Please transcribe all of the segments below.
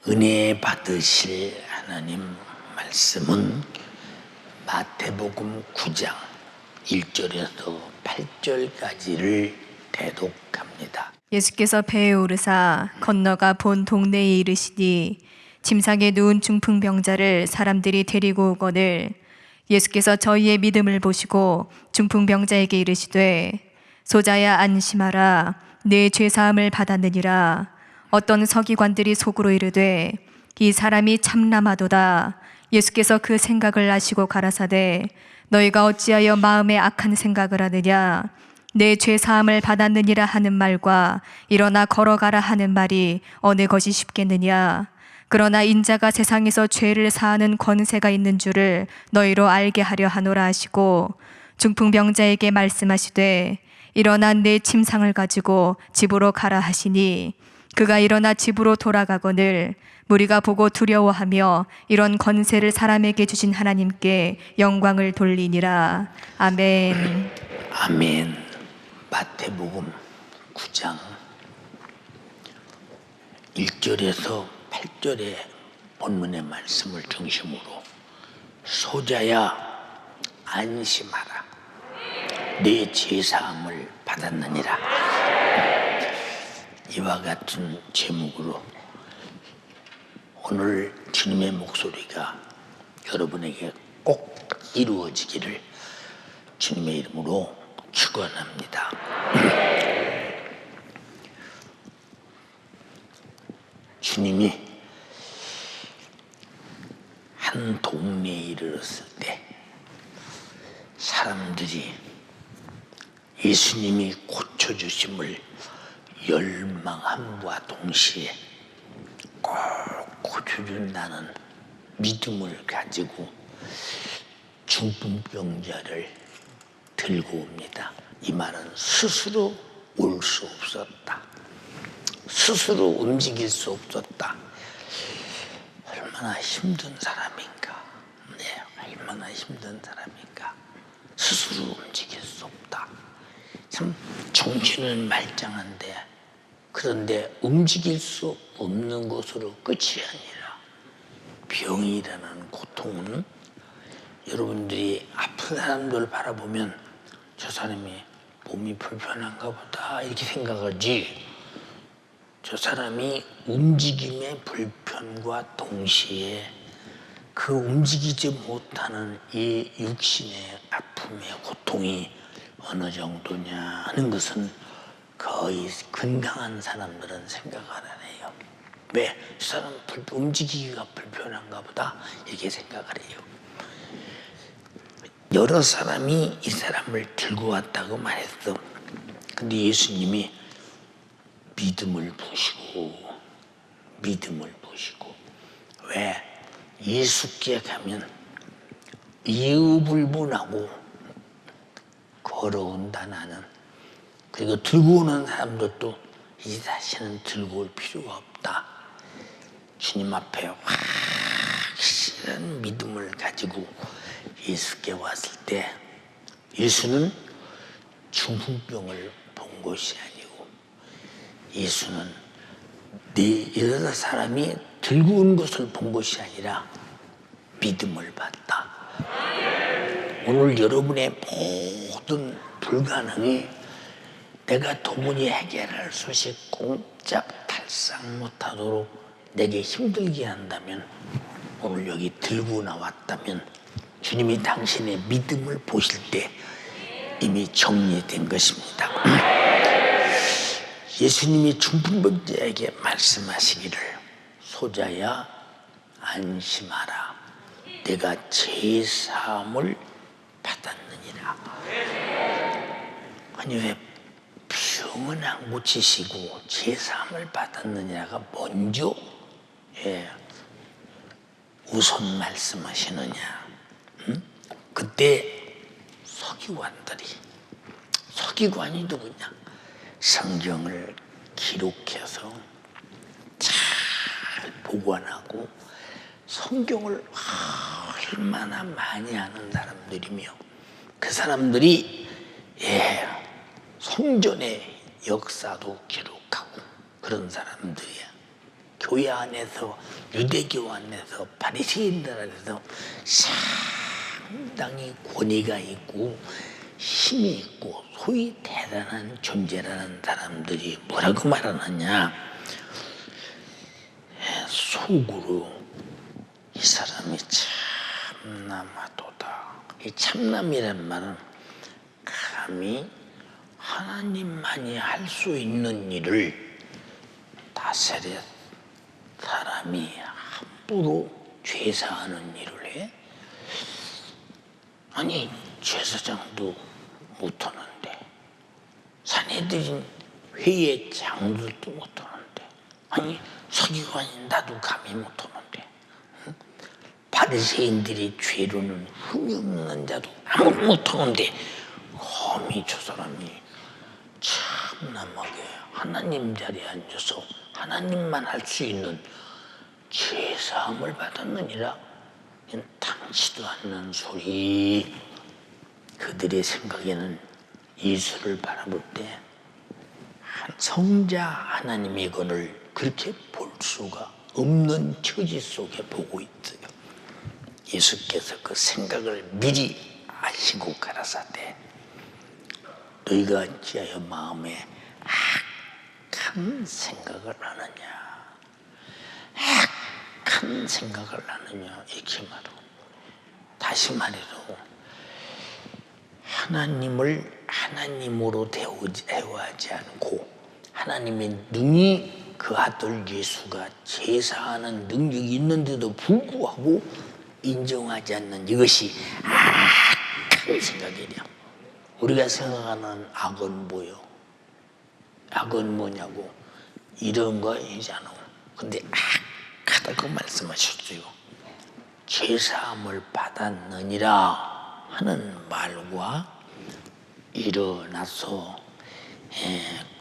은혜 받으실 하나님 말씀은 마태복음 9장 1절에서 8절까지를 대독합니다. 예수께서 배에 오르사 건너가 본 동네에 이르시니 침상에 누운 중풍병자를 사람들이 데리고 오거늘 예수께서 저희의 믿음을 보시고 중풍병자에게 이르시되 소자야 안심하라 내 죄사함을 받았느니라. 어떤 서기관들이 속으로 이르되 이 사람이 참남하도다. 예수께서 그 생각을 아시고 가라사대 너희가 어찌하여 마음에 악한 생각을 하느냐. 내 죄사함을 받았느니라 하는 말과 일어나 걸어가라 하는 말이 어느 것이 쉽겠느냐. 그러나 인자가 세상에서 죄를 사하는 권세가 있는 줄을 너희로 알게 하려 하노라 하시고 중풍병자에게 말씀하시되 일어나 내 침상을 가지고 집으로 가라 하시니 그가 일어나 집으로 돌아가거늘 무리가 보고 두려워하며 이런 권세를 사람에게 주신 하나님께 영광을 돌리니라. 아멘. 아멘. 마태복음 9장 1절에서 8절의 본문의 말씀을 중심으로 소자야 안심하라 내 죄사함을 받았느니라. 이와 같은 제목으로 오늘 주님의 목소리가 여러분에게 꼭 이루어지기를 주님의 이름으로 축원합니다. 주님이 한 동네에 이르렀을 때 사람들이 예수님이 고쳐주심을 열망함과 동시에 꼭 고쳐준다는 믿음을 가지고 중풍병자를 들고 옵니다. 이 말은 스스로 올 수 없었다. 스스로 움직일 수 없었다. 얼마나 힘든 사람인가. 네, 얼마나 힘든 사람인가. 스스로 움직일 수 없다. 참 정신은 말짱한데 그런데 움직일 수 없는 것으로 끝이 아니라 병이라는 고통은 여러분들이 아픈 사람들을 바라보면 저 사람이 몸이 불편한가 보다 이렇게 생각하지, 저 사람이 움직임의 불편과 동시에 그 움직이지 못하는 이 육신의 아픔의 고통이 어느 정도냐 하는 것은 거의 건강한 사람들은 생각을 안 해요. 왜? 저 사람 움직이기가 불편한가 보다 이렇게 생각을 해요. 여러 사람이 이 사람을 들고 왔다고 말했어. 근데 예수님이 믿음을 보시고 왜? 예수께 가면 이유불문하고 걸어온다 나는. 그리고 들고 오는 사람들도 이 다시는 들고 올 필요가 없다. 주님 앞에 확실한 믿음을 가지고 예수께 왔을 때 예수는 중풍병을 본 것이 아니고 예수는 여러 사람이 들고 온 것을 본 것이 아니라 믿음을 봤다. 오늘 여러분의 모든 불가능이 내가 도무지 해결할 수 없이 꼼짝달싹 못하도록 내게 힘들게 한다면, 오늘 여기 들고 나왔다면 주님이 당신의 믿음을 보실 때 이미 정리된 것입니다. 예수님이 중풍병자에게 말씀하시기를 소자야 안심하라 내가 죄사함을 받았느니라. 아니 왜 병은 안 고치시고 죄사함을 받았느냐가 먼저 우선 말씀하시느냐. 그때 서기관이 누구냐, 성경을 기록해서 잘 보관하고 성경을 얼마나 많이 아는 사람들이며 그 사람들이 성전의 역사도 기록하고 그런 사람들이야. 교회 안에서 유대교 안에서 바리새인들 안에서 상당히 권위가 있고 힘이 있고 소위 대단한 존재라는 사람들이 뭐라고 말하느냐, 속으로 이 사람이 참남하도다. 이 참남이란 말은 감히 하나님만이 할 수 있는 일을 다스려 사람이 함부로 죄사하는 일을 해? 아니 제사장도 못하는데, 사내들인 회의 장들도 못하는데, 아니 서기관인 나도 감히 못하는데, 바리새인들이 죄로는 흠이 없는 자도 아무도 못하는데 감히 저 사람이 참남하게 하나님 자리에 앉아서 하나님만 할 수 있는 죄사함을 받았느니라. 당치도 않는 소리. 그들의 생각에는 예수를 바라볼 때 성자 하나님의 건을 그렇게 볼 수가 없는 처지 속에 보고 있어요. 예수께서 그 생각을 미리 아시고 가라사대 너희가 어찌하여 마음에 악한 생각을 하느냐, 악한 생각을 하느냐, 이렇게 말하고, 다시 말해도 하나님을 하나님으로 대우하지 않고 하나님의 능히 그 아들 예수가 제사하는 능력이 있는데도 불구하고 인정하지 않는 이것이 악한 생각이냐. 우리가 생각하는 악은 뭐요? 악은 뭐냐고, 이런 거이잖아. 근데 악하다고 말씀하셨어요. 죄사함을 받았느니라 하는 말과 일어나서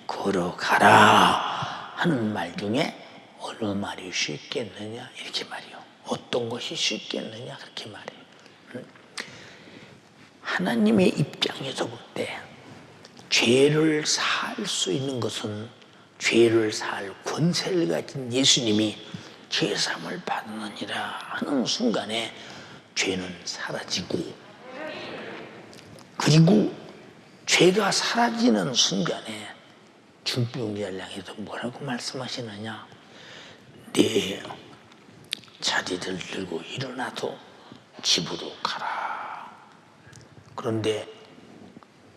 걸어가라 하는 말 중에 어느 말이 쉽겠느냐, 이렇게 말이요. 어떤 것이 쉽겠느냐, 그렇게 말해요. 하나님의 입장에서 볼 때 죄를 사할 수 있는 것은, 죄를 사할 권세를 가진 예수님이 죄사함을 받느니라 하는 순간에 죄는 사라지고, 그리고 죄가 사라지는 순간에 중병자를 향해서 뭐라고 말씀하시느냐, 네 자리를 들고 일어나서 집으로 가라. 그런데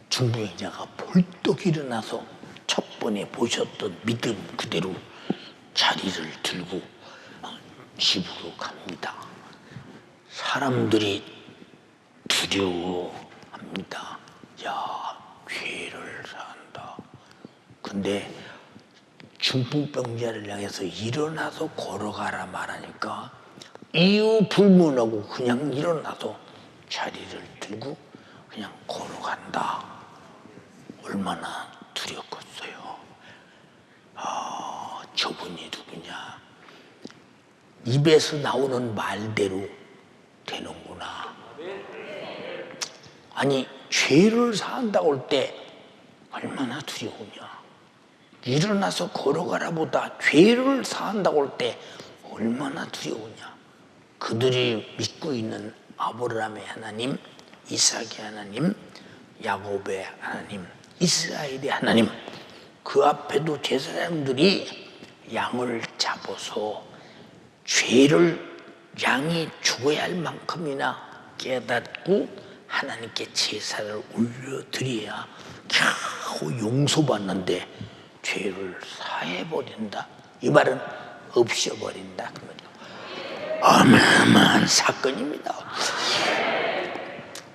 중병자가 벌떡 일어나서 첫 번에 보셨던 믿음 그대로 자리를 들고 집으로 갑니다. 사람들이 두려워합니다. 야, 죄를 사한다. 근데 중풍병자를 향해서 일어나서 걸어가라 말하니까 이유 불문하고 그냥 일어나서 자리를 들고 그냥 걸어간다. 얼마나 두렵겠어요. 저분이 누구냐? 입에서 나오는 말대로 되는구나. 아니 죄를 사한다고 할 때 얼마나 두려우냐. 일어나서 걸어가라 보다 죄를 사한다고 할 때 얼마나 두려우냐. 그들이 믿고 있는 아브라함의 하나님, 이삭의 하나님, 야곱의 하나님, 이스라엘의 하나님, 그 앞에도 제사장들이 양을 잡아서 죄를 양이 죽어야 할 만큼이나 깨닫고 하나님께 제사를 올려드려야 겨우 용서받는데 죄를 사해버린다. 이 말은 없애버린다. 그 말이에요. 어마어마한 사건입니다.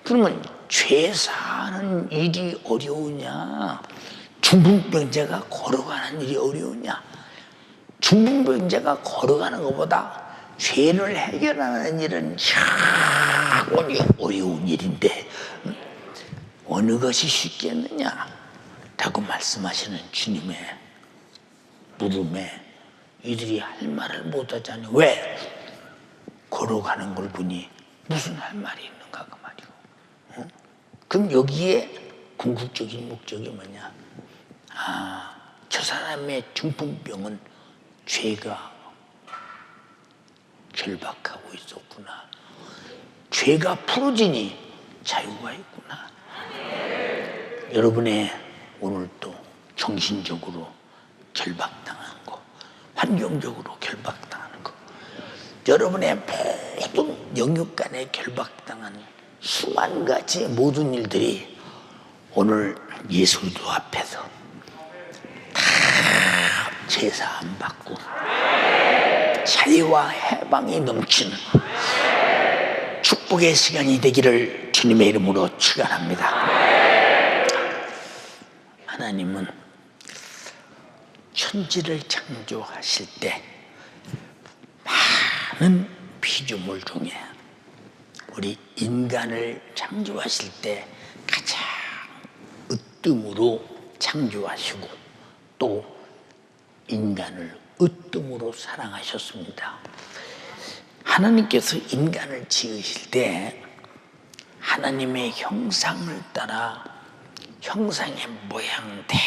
그러면 죄 사하는 일이 어려우냐? 중풍병자가 걸어가는 일이 어려우냐? 중풍병자가 걸어가는 것보다 죄를 해결하는 일은 영원히 어려운 일인데 어느 것이 쉽겠느냐? 라고 말씀하시는 주님의 물음에 이들이 할 말을 못하자니, 왜? 걸어가는 걸 보니 무슨 할 말이 있는가 그 말이오. 그럼 여기에 궁극적인 목적이 뭐냐? 저 사람의 중풍병은 죄가 결박하고 있었구나. 죄가 풀어지니 자유가 있구나. 여러분의 오늘도 정신적으로 결박당한 거, 환경적으로 결박당하는 거, 여러분의 모든 영역 간에 결박당한 수만 가지 모든 일들이 오늘 예수도 앞에서 다 제사함 받고 자유와 해방이 넘치는 축복의 시간이 되기를 주님의 이름으로 축원합니다. 하나님은 천지를 창조하실 때 많은 피조물 중에 우리 인간을 창조하실 때 가장 으뜸으로 창조하시고 또 인간을 으뜸으로 사랑하셨습니다. 하나님께서 인간을 지으실 때 하나님의 형상을 따라 형상의 모양대로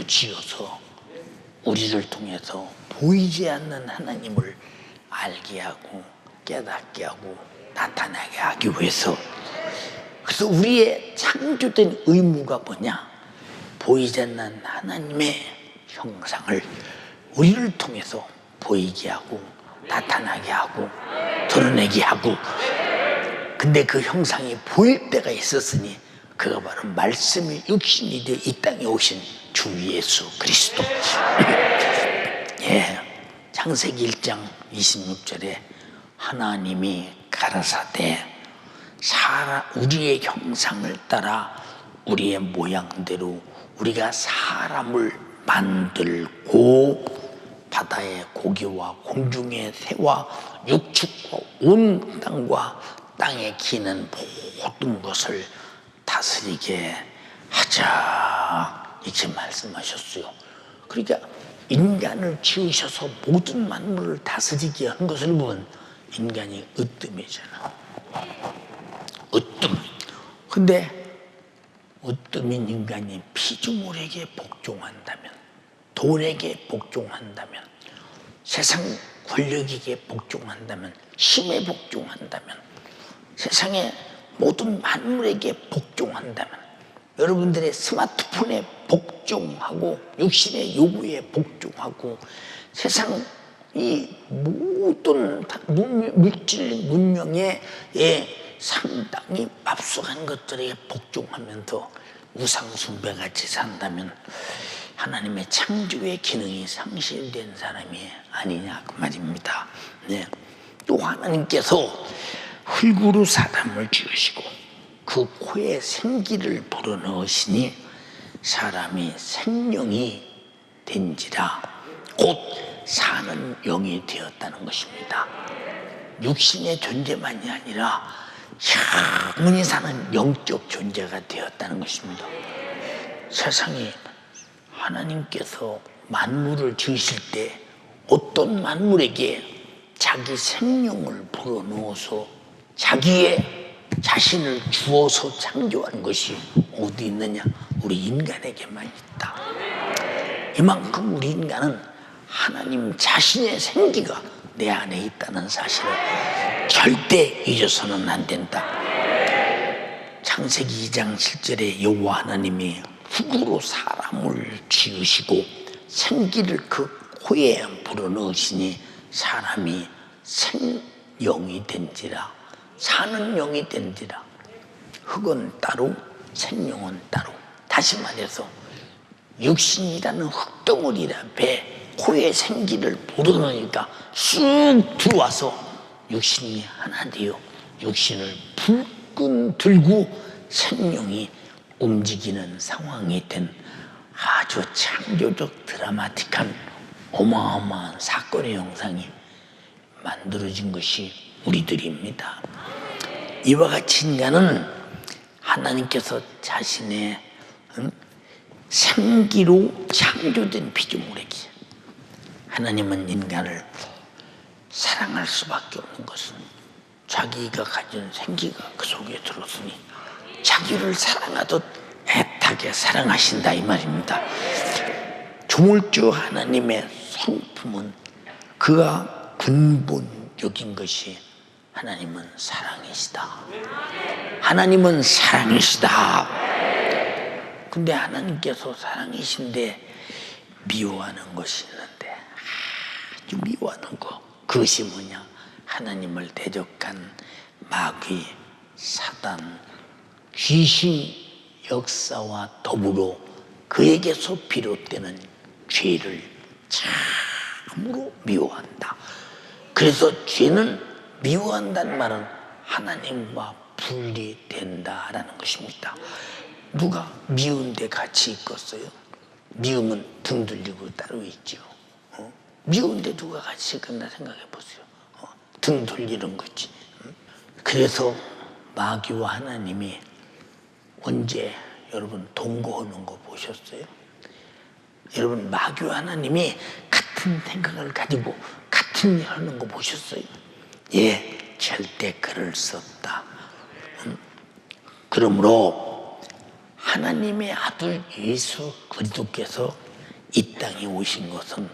지어서 우리를 통해서 보이지 않는 하나님을 알게 하고 깨닫게 하고 나타나게 하기 위해서, 그래서 우리의 창조된 의무가 뭐냐? 보이지 않는 하나님의 형상을 우리를 통해서 보이게 하고 나타나게 하고 드러내게 하고, 근데 그 형상이 보일 때가 있었으니 그가 바로 말씀이 육신이 되어 이 땅에 오신 주 예수 그리스도. 예, 창세기 1장 26절에 하나님이 가라사대 우리의 형상을 따라 우리의 모양대로 우리가 사람을 만들고 바다의 고기와 공중의 새와 육축과 온 땅과 땅에 기는 모든 것을 다스리게 하자, 이렇게 말씀하셨어요. 그러니까 인간을 지으셔서 모든 만물을 다스리게 한 것을 보면 인간이 으뜸이잖아. 으뜸. 근데 으뜸인 인간이 피조물에게 복종한다면, 돈에게 복종한다면, 세상 권력에게 복종한다면, 힘에 복종한다면, 세상의 모든 만물에게 복종한다면, 여러분들의 스마트폰에 복종하고 육신의 요구에 복종하고 세상 이 모든 물질 문명에 상당히 앞서간 것들에 복종하면서 우상숭배같이 산다면 하나님의 창조의 기능이 상실된 사람이 아니냐 그 말입니다. 네. 또 하나님께서 흙으로 사람을 지으시고 그 코에 생기를 불어넣으시니 사람이 생명이 된지라 곧 사는 영이 되었다는 것입니다. 육신의 존재만이 아니라 영원히 사는 영적 존재가 되었다는 것입니다. 세상에 하나님께서 만물을 지으실 때 어떤 만물에게 자기 생명을 불어넣어서 자기의 자신을 주어서 창조한 것이 어디 있느냐? 우리 인간에게만 있다. 이만큼 우리 인간은 하나님 자신의 생기가 내 안에 있다는 사실을 절대 잊어서는 안 된다. 창세기 2장 7절에 여호와 하나님이 흙으로 사람을 지으시고 생기를 그 코에 불어넣으시니 사람이 생영이 된지라, 사는 영이 된지라. 흙은 따로 생명은 따로. 다시 말해서 육신이라는 흙덩어리라 배 코에 생기를 불어넣으니까 쑥 들어와서 육신이 하나 되어 육신을 불끈 들고 생명이 움직이는 상황이 된 아주 창조적 드라마틱한 어마어마한 사건의 형상이 만들어진 것이 우리들입니다. 이와 같이 인간은 하나님께서 자신의 생기로 창조된 피조물에게, 하나님은 인간을 사랑할 수밖에 없는 것은 자기가 가진 생기가 그 속에 들었으니 자기를 사랑하듯 애타게 사랑하신다 이 말입니다. 조물주 하나님의 성품은 그가 근본 여긴 것이 하나님은 사랑이시다. 하나님은 사랑이시다. 근데 하나님께서 사랑이신데 미워하는 것이 있는데, 아주 미워하는 거. 그것이 뭐냐? 하나님을 대적한 마귀, 사단, 귀신 역사와 더불어 그에게서 비롯되는 죄를 참으로 미워한다. 그래서 죄는 미워한다는 말은 하나님과 분리된다라는 것입니다. 누가 미운데 같이 있겠어요? 미우면 등 돌리고 따로 있죠. 미운데 누가 같이 있겠나 생각해 보세요. 등 돌리는 거지. 그래서 마귀와 하나님이 언제 여러분 동거하는 거 보셨어요? 여러분 마귀와 하나님이 같은 생각을 가지고 같은 일 하는 거 보셨어요? 예, 절대 그럴 수 없다. 그러므로 하나님의 아들 예수 그리스도께서 이 땅에 오신 것은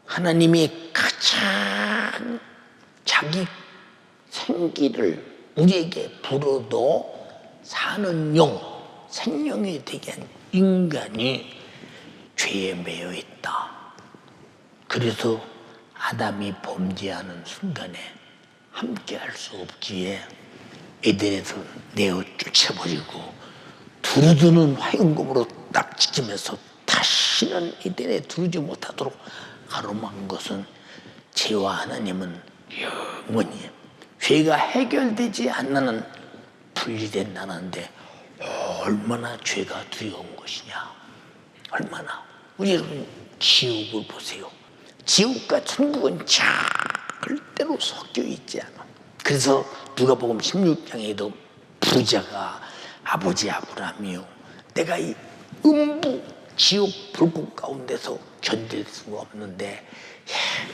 하나님이 가장 자기 생기를 우리에게 불어도 사는 영, 생명이 되게 한 인간이 죄에 매여 있다. 그래서 아담이 범죄하는 순간에 함께 할 수 없기에 에덴에서 내어 쫓아버리고 두루두는 화용검으로 딱 찢으면서 다시는 에덴에 두르지 못하도록 가로막은 것은 죄와 하나님은 영원히 죄가 해결되지 않는 분리된다는데 얼마나 죄가 두려운 것이냐. 얼마나. 우리 여러분 지옥을 보세요. 지옥과 천국은 절대로 섞여 있지 않아. 그래서 누가복음 16장에도 부자가 아버지 아브라함이요, 내가 이 음부 지옥 불꽃 가운데서 견딜 수가 없는데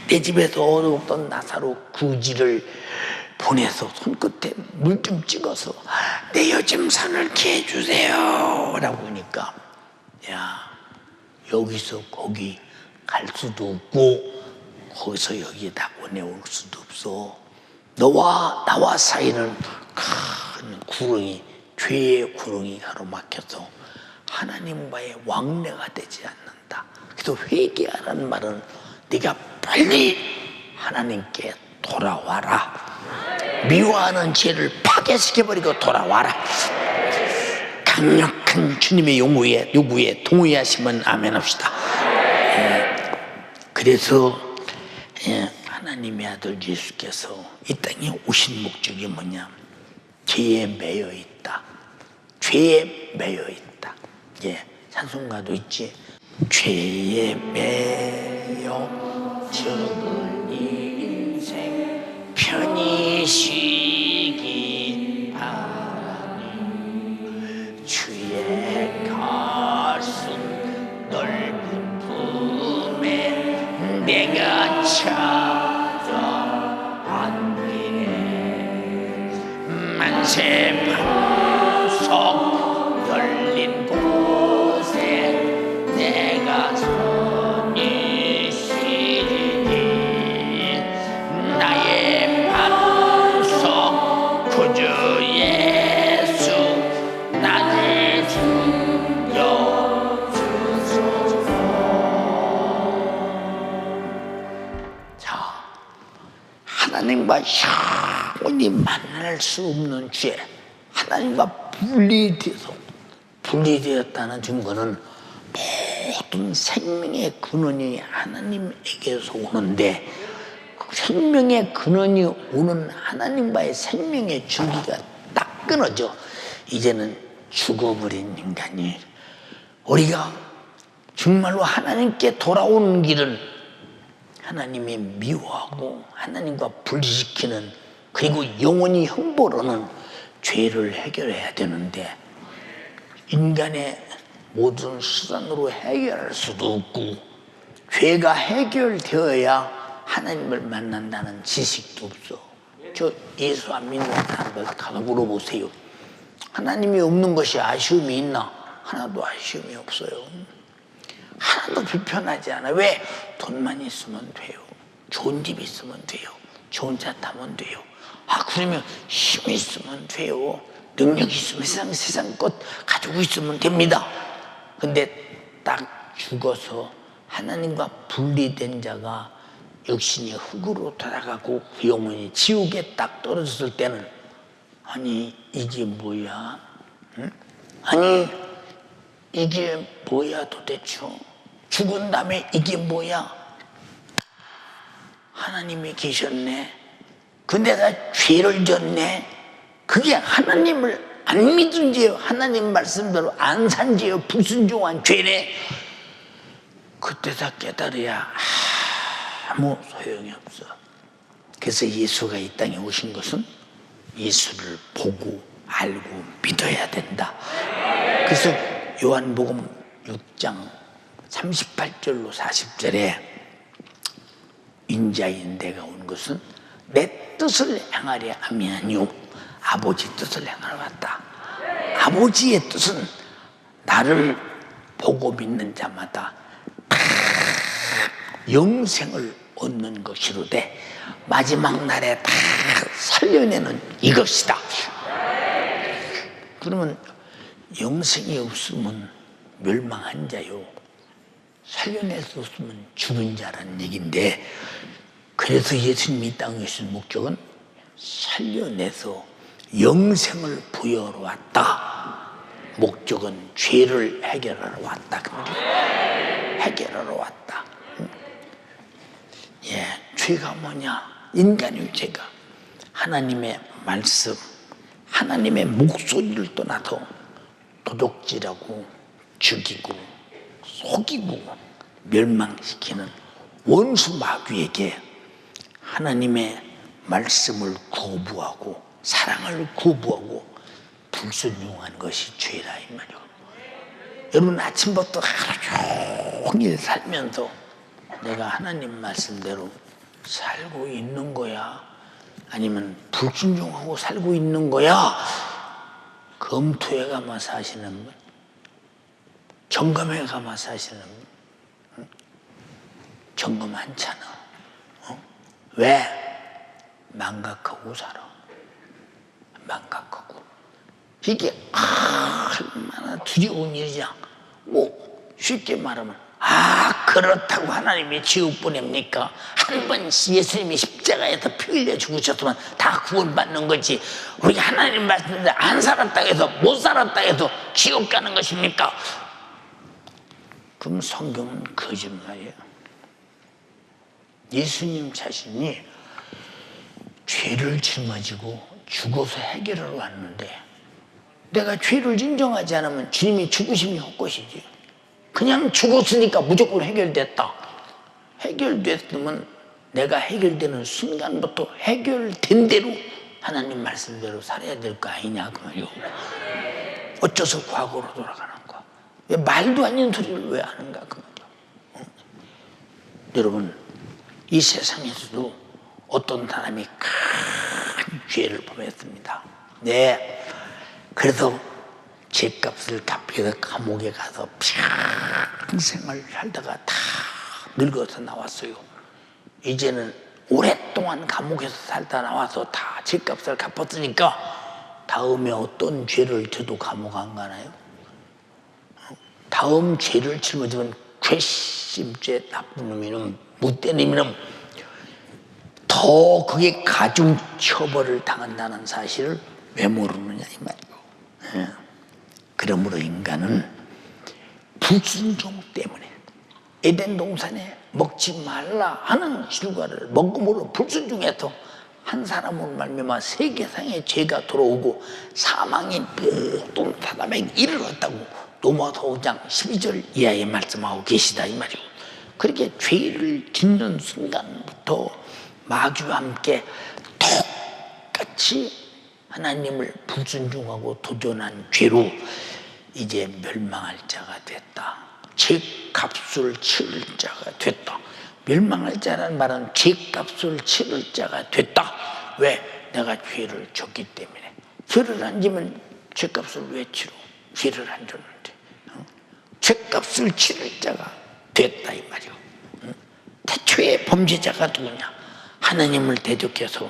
내 집에서 얻어먹던 나사로 구지를 보내서 손끝에 물 좀 찍어서 내 요즘 산을케 해주세요 라고 하니까, 야, 여기서 거기 갈 수도 없고 거기서 여기에다 보내올 수도 없어. 너와 나와 사이는 큰 구렁이, 죄의 구렁이 가로막혀서 하나님과의 왕래가 되지 않는다. 그래서 회개하라는 말은 네가 빨리 하나님께 돌아와라. 미워하는 죄를 파괴시켜버리고 돌아와라. 강력한 주님의 요구에 동의하시면 아멘 합시다. 그래서 하나님의 아들 예수께서 이 땅에 오신 목적이 뭐냐? 죄에 매여 있다. 죄에 매여 있다. 찬송가도 있지. 죄에 매여 적은 인생 편히 쉬기 바라니 주의 가슴 넓은 품에 내가 찾아앉기에 만세 반석 열린 곳에 내가 선이 쉬리니 나의 반석 구주 예수 나를 죽여주소서. 자, 하나님과 영원히 만날 수 없는 죄, 하나님과 분리되었다는 증거는 모든 생명의 근원이 하나님에게서 오는데, 그 생명의 근원이 오는 하나님과의 생명의 줄기가 딱 끊어져 이제는 죽어버린 인간이, 우리가 정말로 하나님께 돌아오는 길은 하나님이 미워하고 하나님과 분리시키는, 그리고 영원히 형벌하는 죄를 해결해야 되는데, 인간의 모든 수단으로 해결할 수도 없고, 죄가 해결되어야 하나님을 만난다는 지식도 없어. 저 예수 안 믿는 사람들 가서 물어보세요. 하나님이 없는 것이 아쉬움이 있나? 하나도 아쉬움이 없어요. 하나도 불편하지 않아. 왜? 돈만 있으면 돼요. 좋은 집 있으면 돼요. 저 혼자 타면 돼요. 아, 그러면 힘이 있으면 돼요. 능력이 있으면 세상 것 가지고 있으면 됩니다. 근데 딱 죽어서 하나님과 분리된 자가 육신이 흙으로 돌아가고 그 영혼이 지옥에 딱 떨어졌을 때는, 아니 이게 뭐야? 응? 아니 이게 뭐야 도대체? 죽은 다음에 이게 뭐야? 하나님이 계셨네. 그 내가 죄를 졌네. 그게 하나님을 안 믿은 죄요. 하나님 말씀대로 안 산 죄요. 불순종한 죄네. 그때 다 깨달아야 아무 소용이 없어. 그래서 예수가 이 땅에 오신 것은 예수를 보고 알고 믿어야 된다. 그래서 요한복음 6장 38절로 40절에 인자인 내가 온 것은 내 뜻을 행하려 함이 아니요 아버지 뜻을 행하러 왔다. 아버지의 뜻은 나를 보고 믿는 자마다 다 영생을 얻는 것이로되 마지막 날에 다 살려내는 이것이다. 그러면 영생이 없으면 멸망한 자요, 살려낼 수 없으면 죽은 자라는 얘기인데, 그래서 예수님이 이 땅에 오신 목적은 살려내서 영생을 부여하러 왔다. 목적은 죄를 해결하러 왔다. 해결하러 왔다. 예, 죄가 뭐냐? 인간의 죄가 하나님의 말씀, 하나님의 목소리를 떠나서 도둑질하고 죽이고 속이고 멸망시키는 원수 마귀에게 하나님의 말씀을 거부하고 사랑을 거부하고 불순종한 것이 죄라 이 말이요. 여러분 아침부터 하루 종일 살면서 내가 하나님 말씀대로 살고 있는 거야? 아니면 불순종하고 살고 있는 거야? 검토해 가며 사시는 분, 점검해 가며 사시는 분, 점검 않잖아. 왜? 망각하고 살아. 망각하고. 이게 얼마나 두려운 일이냐. 뭐 쉽게 말하면 그렇다고 하나님이 지옥 보냅니까? 한 번 예수님이 십자가에서 피 흘려 죽으셨으면 다 구원받는 거지. 우리 하나님 말씀대로 안 살았다 해서 못 살았다 해서 지옥 가는 것입니까? 그럼 성경은 거짓말이에요. 예수님 자신이 죄를 짊어지고 죽어서 해결하러 왔는데, 내가 죄를 인정하지 않으면 주님이 죽으심이 헛것이지. 그냥 죽었으니까 무조건 해결됐다. 해결됐으면 내가 해결되는 순간부터 해결된 대로 하나님 말씀대로 살아야 될 거 아니냐 그 말이요. 어째서 과거로 돌아가는 거야? 왜 말도 안 되는 소리를 왜 하는가 그 말이요. 여러분 이 세상에서도 어떤 사람이 큰 죄를 범했습니다. 네, 그래서 죄값을 갚기 위해서 감옥에 가서 평생을 살다가 다 늙어서 나왔어요. 이제는 오랫동안 감옥에서 살다 나와서 다 죄값을 갚았으니까 다음에 어떤 죄를 져도 감옥 안 가나요? 다음 죄를 짊어지면 괘씸죄, 나쁜 놈이는 못된 놈이는 더 그게 가중 처벌을 당한다는 사실을 왜 모르느냐 이 말이에요. 그러므로 인간은 불순종 때문에 에덴 동산에 먹지 말라 하는 휴가를 먹음으로 불순종해서 한 사람으로 말미암아 세계상에 죄가 들어오고 사망이 모든 사람에게 이르렀다고 로마서 5장 12절 이하에 말씀하고 계시다 이 말이에요. 그렇게 죄를 짓는 순간부터 마귀와 함께 똑같이 하나님을 불순종하고 도전한 죄로 이제 멸망할 자가 됐다. 죄값을 치를 자가 됐다. 멸망할 자라는 말은 죄값을 치를 자가 됐다. 왜? 내가 죄를 졌기 때문에. 죄를 안 지면 죄값을 왜 치러? 죄를 안 줬는데. 죄값을 치를 자가 됐다 이 말이요. 태초의 범죄자가 누구냐? 하나님을 대적해서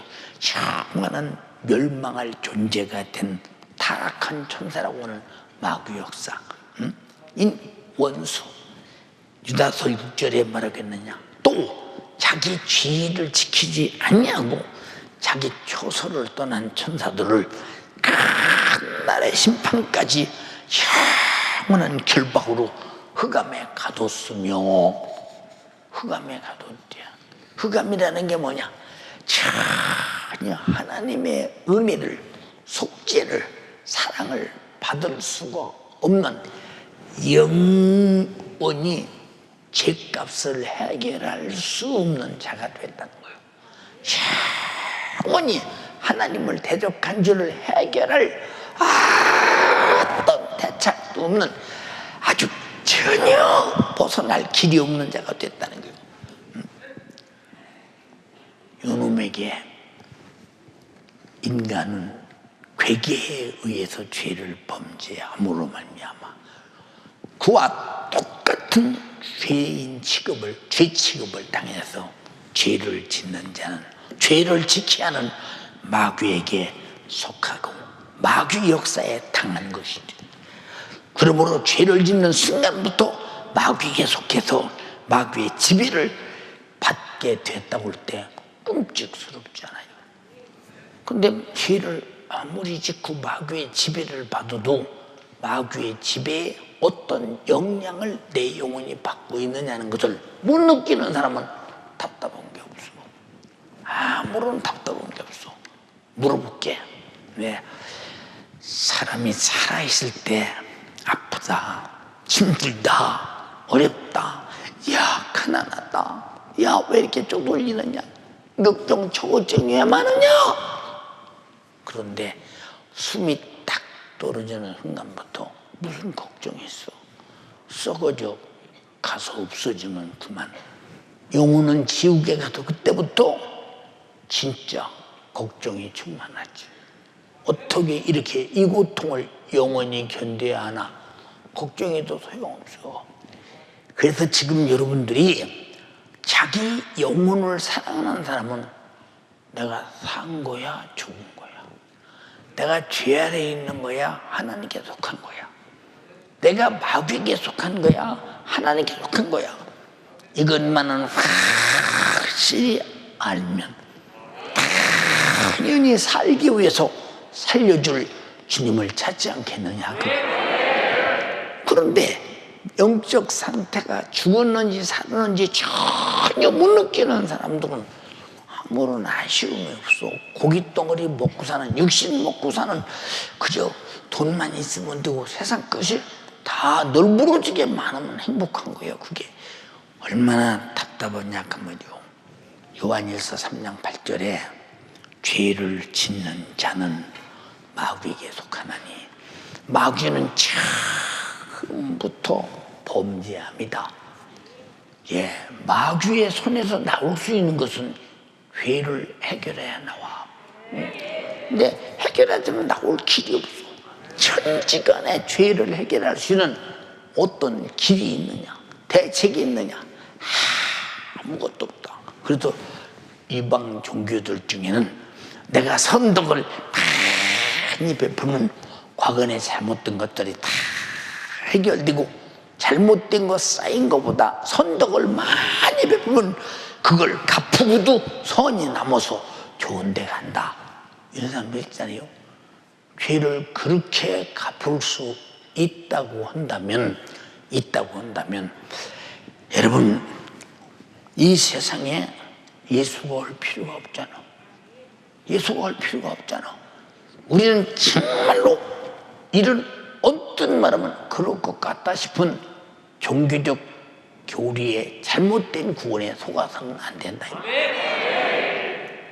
영원한 멸망할 존재가 된 타락한 천사라고 하는 마귀 역사, 이 원수. 유다서 6절에 말하겠느냐, 또 자기 지위를 지키지 않냐고 자기 처소를 떠난 천사들을 그날의 심판까지 영원한 결박으로 흑암에 가뒀으며, 흑암에 가뒀대요. 흑암이라는 게 뭐냐? 전혀 하나님의 은혜를, 속죄를, 사랑을 받을 수가 없는, 영원히 죄값을 해결할 수 없는 자가 됐다는 거예요. 영원히 하나님을 대적한 죄를 해결할 어떤 대책도 없는, 아주 전혀 벗어날 길이 없는 자가 됐다는 거예요. 요놈에게 인간은 괴계에 의해서 죄를 범죄함으로 말미암아 그와 똑같은 죄인 취급을, 죄 취급을 당해서 죄를 짓는 자는 죄를 지켜야 하는 마귀에게 속하고 마귀 역사에 당한 것이죠. 그러므로 죄를 짓는 순간부터 마귀에게 속해서 마귀의 지배를 받게 됐다고 할 때 끔찍스럽잖아요. 근데 죄를 아무리 짓고 마귀의 지배를 받아도 마귀의 지배에 어떤 영향을 내 영혼이 받고 있느냐는 것을 못 느끼는 사람은 답답한 게 없어. 아무런 답답한 게 없어. 물어볼게. 왜? 사람이 살아있을 때 아프다, 힘들다, 어렵다, 야 가난하다, 야 왜 이렇게 쪼돌리느냐, 걱정 초고증이 왜 많으냐. 그런데 숨이 딱 떨어지는 순간부터 무슨 걱정이 있어. 썩어져 가서 없어지면 그만. 영혼은 지옥에 가도 그때부터 진짜 걱정이 충만하지. 어떻게 이렇게 이 고통을 영원히 견뎌야 하나. 걱정해도 소용없어. 그래서 지금 여러분들이 자기 영혼을 사랑하는 사람은 내가 산 거야, 죽은 거야. 내가 죄 아래에 있는 거야, 하나님께 속한 거야. 내가 마귀에게 속한 거야, 하나님께 속한 거야. 이것만은 확실히 알면 당연히 살기 위해서 살려줄 주님을 찾지 않겠느냐. 그런데 영적 상태가 죽었는지 살았는지 전혀 못 느끼는 사람들은 아무런 아쉬움이 없어. 고깃덩어리 먹고 사는, 육신 먹고 사는, 그저 돈만 있으면 되고 세상 것이 다 널브러지게 많으면 행복한 거예요. 그게 얼마나 답답하냐 하면요, 요한일서 3장 8절에 죄를 짓는 자는 마귀에게 속하나니 마귀는 처음부터 범죄합니다. 예, 마귀의 손에서 나올 수 있는 것은 죄를 해결해야 나와. 근데 해결하자면 나올 길이 없어. 천지간에 죄를 해결할 수 있는 어떤 길이 있느냐, 대책이 있느냐, 아무것도 없다. 그래서 이방 종교들 중에는 내가 선덕을 많이 베푸면 과거에 잘못된 것들이 다 해결되고, 잘못된 거 쌓인 것보다 선덕을 많이 베푸면 그걸 갚으고도 선이 남아서 좋은 데 간다. 이런 사람도 있잖아요. 죄를 그렇게 갚을 수 있다고 한다면 여러분, 이 세상에 예수가 올 필요가 없잖아. 예수가 올 필요가 없잖아. 우리는 정말로 이런 어떤 말하면 그럴 것 같다 싶은 종교적 교리에 잘못된 구원에 속아서는 안 된다.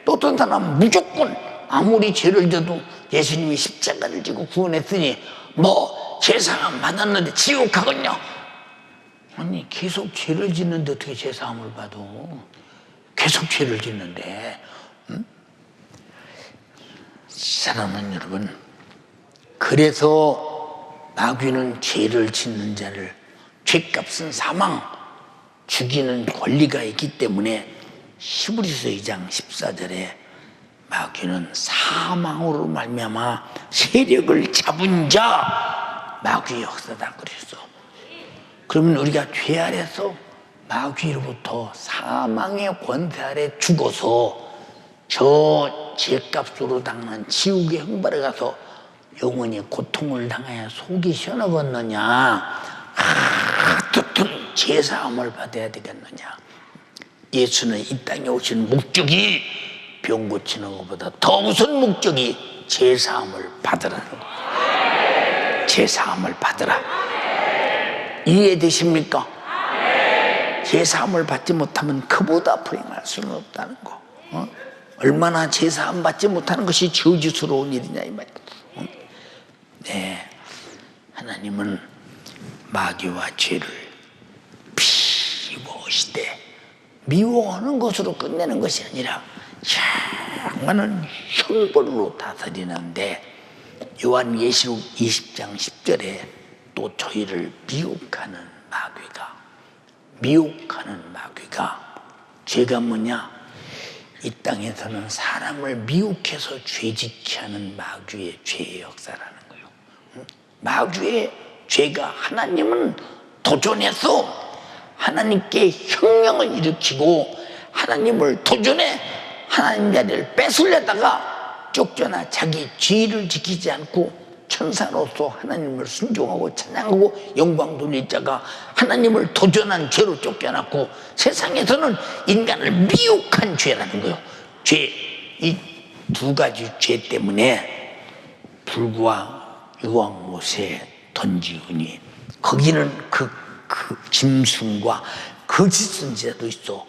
또 어떤 사람은 무조건 아무리 죄를 져도 예수님이 십자가를 지고 구원했으니 뭐 죄사함 받았는데 지옥 가겠냐. 아니, 계속 죄를 짓는데 어떻게 죄사함을 받아. 계속 죄를 짓는데. 사랑하는 여러분, 그래서 마귀는 죄를 짓는 자를, 죄값은 사망, 죽이는 권리가 있기 때문에 히브리서 2장 14절에 마귀는 사망으로 말미암아 세력을 잡은 자 마귀의 역사다 그랬어. 그러면 우리가 죄 아래서 마귀로부터 사망의 권세 아래 죽어서 저 죄값으로 당한 지옥의 형벌에 가서 영원히 고통을 당하여 속이 시원하겠느냐, 어떻든 죄사함을 받아야 되겠느냐. 예수는 이 땅에 오신 목적이 병 고치는 것보다 더 무슨 목적이 죄사함을 받으라는 거예요. 죄사함을 받으라. 이해되십니까? 죄사함을 받지 못하면 그보다 불행할 수는 없다는 거. 얼마나 죄사함 받지 못하는 것이 저주스러운 일이냐 이 말이야. 네, 하나님은 마귀와 죄를 피워오시되 미워하는 것으로 끝내는 것이 아니라 많은 형벌로 다스리는데, 요한계시록 20장 10절에 또 저희를 미혹하는 마귀가 죄가 뭐냐? 이 땅에서는 사람을 미혹해서 죄짓게 하는 마귀의 죄의 역사라는 거예요. 마귀의 죄가 하나님은 도전해서 하나님께 혁명을 일으키고 하나님을 도전해 하나님 자리를 뺏으려다가 쫓겨나 자기 지위를 지키지 않고 천사로서 하나님을 순종하고 찬양하고 영광 돌릴 자가 하나님을 도전한 죄로 쫓겨났고, 세상에서는 인간을 미혹한 죄라는 거예요. 죄, 이 두 가지 죄 때문에 불과 유황못에 던지우니 거기는 그 짐승과 거짓 선지자도 있어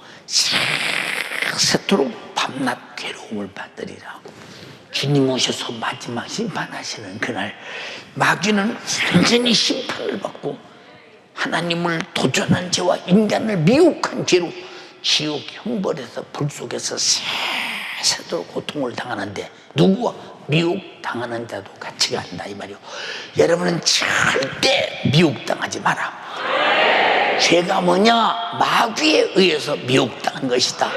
새토록 밤낮 괴로움을 받으리라. 주님 오셔서 마지막 심판하시는 그날 마귀는 완전히 심판을 받고 하나님을 도전한 죄와 인간을 미혹한 죄로 지옥 형벌에서 불 속에서 새도록 고통을 당하는데, 누구와 미혹당하는 자도 같이 간다 이 말이요. 여러분은 절대 미혹당하지 마라. 죄가 뭐냐? 마귀에 의해서 미혹당한 것이다.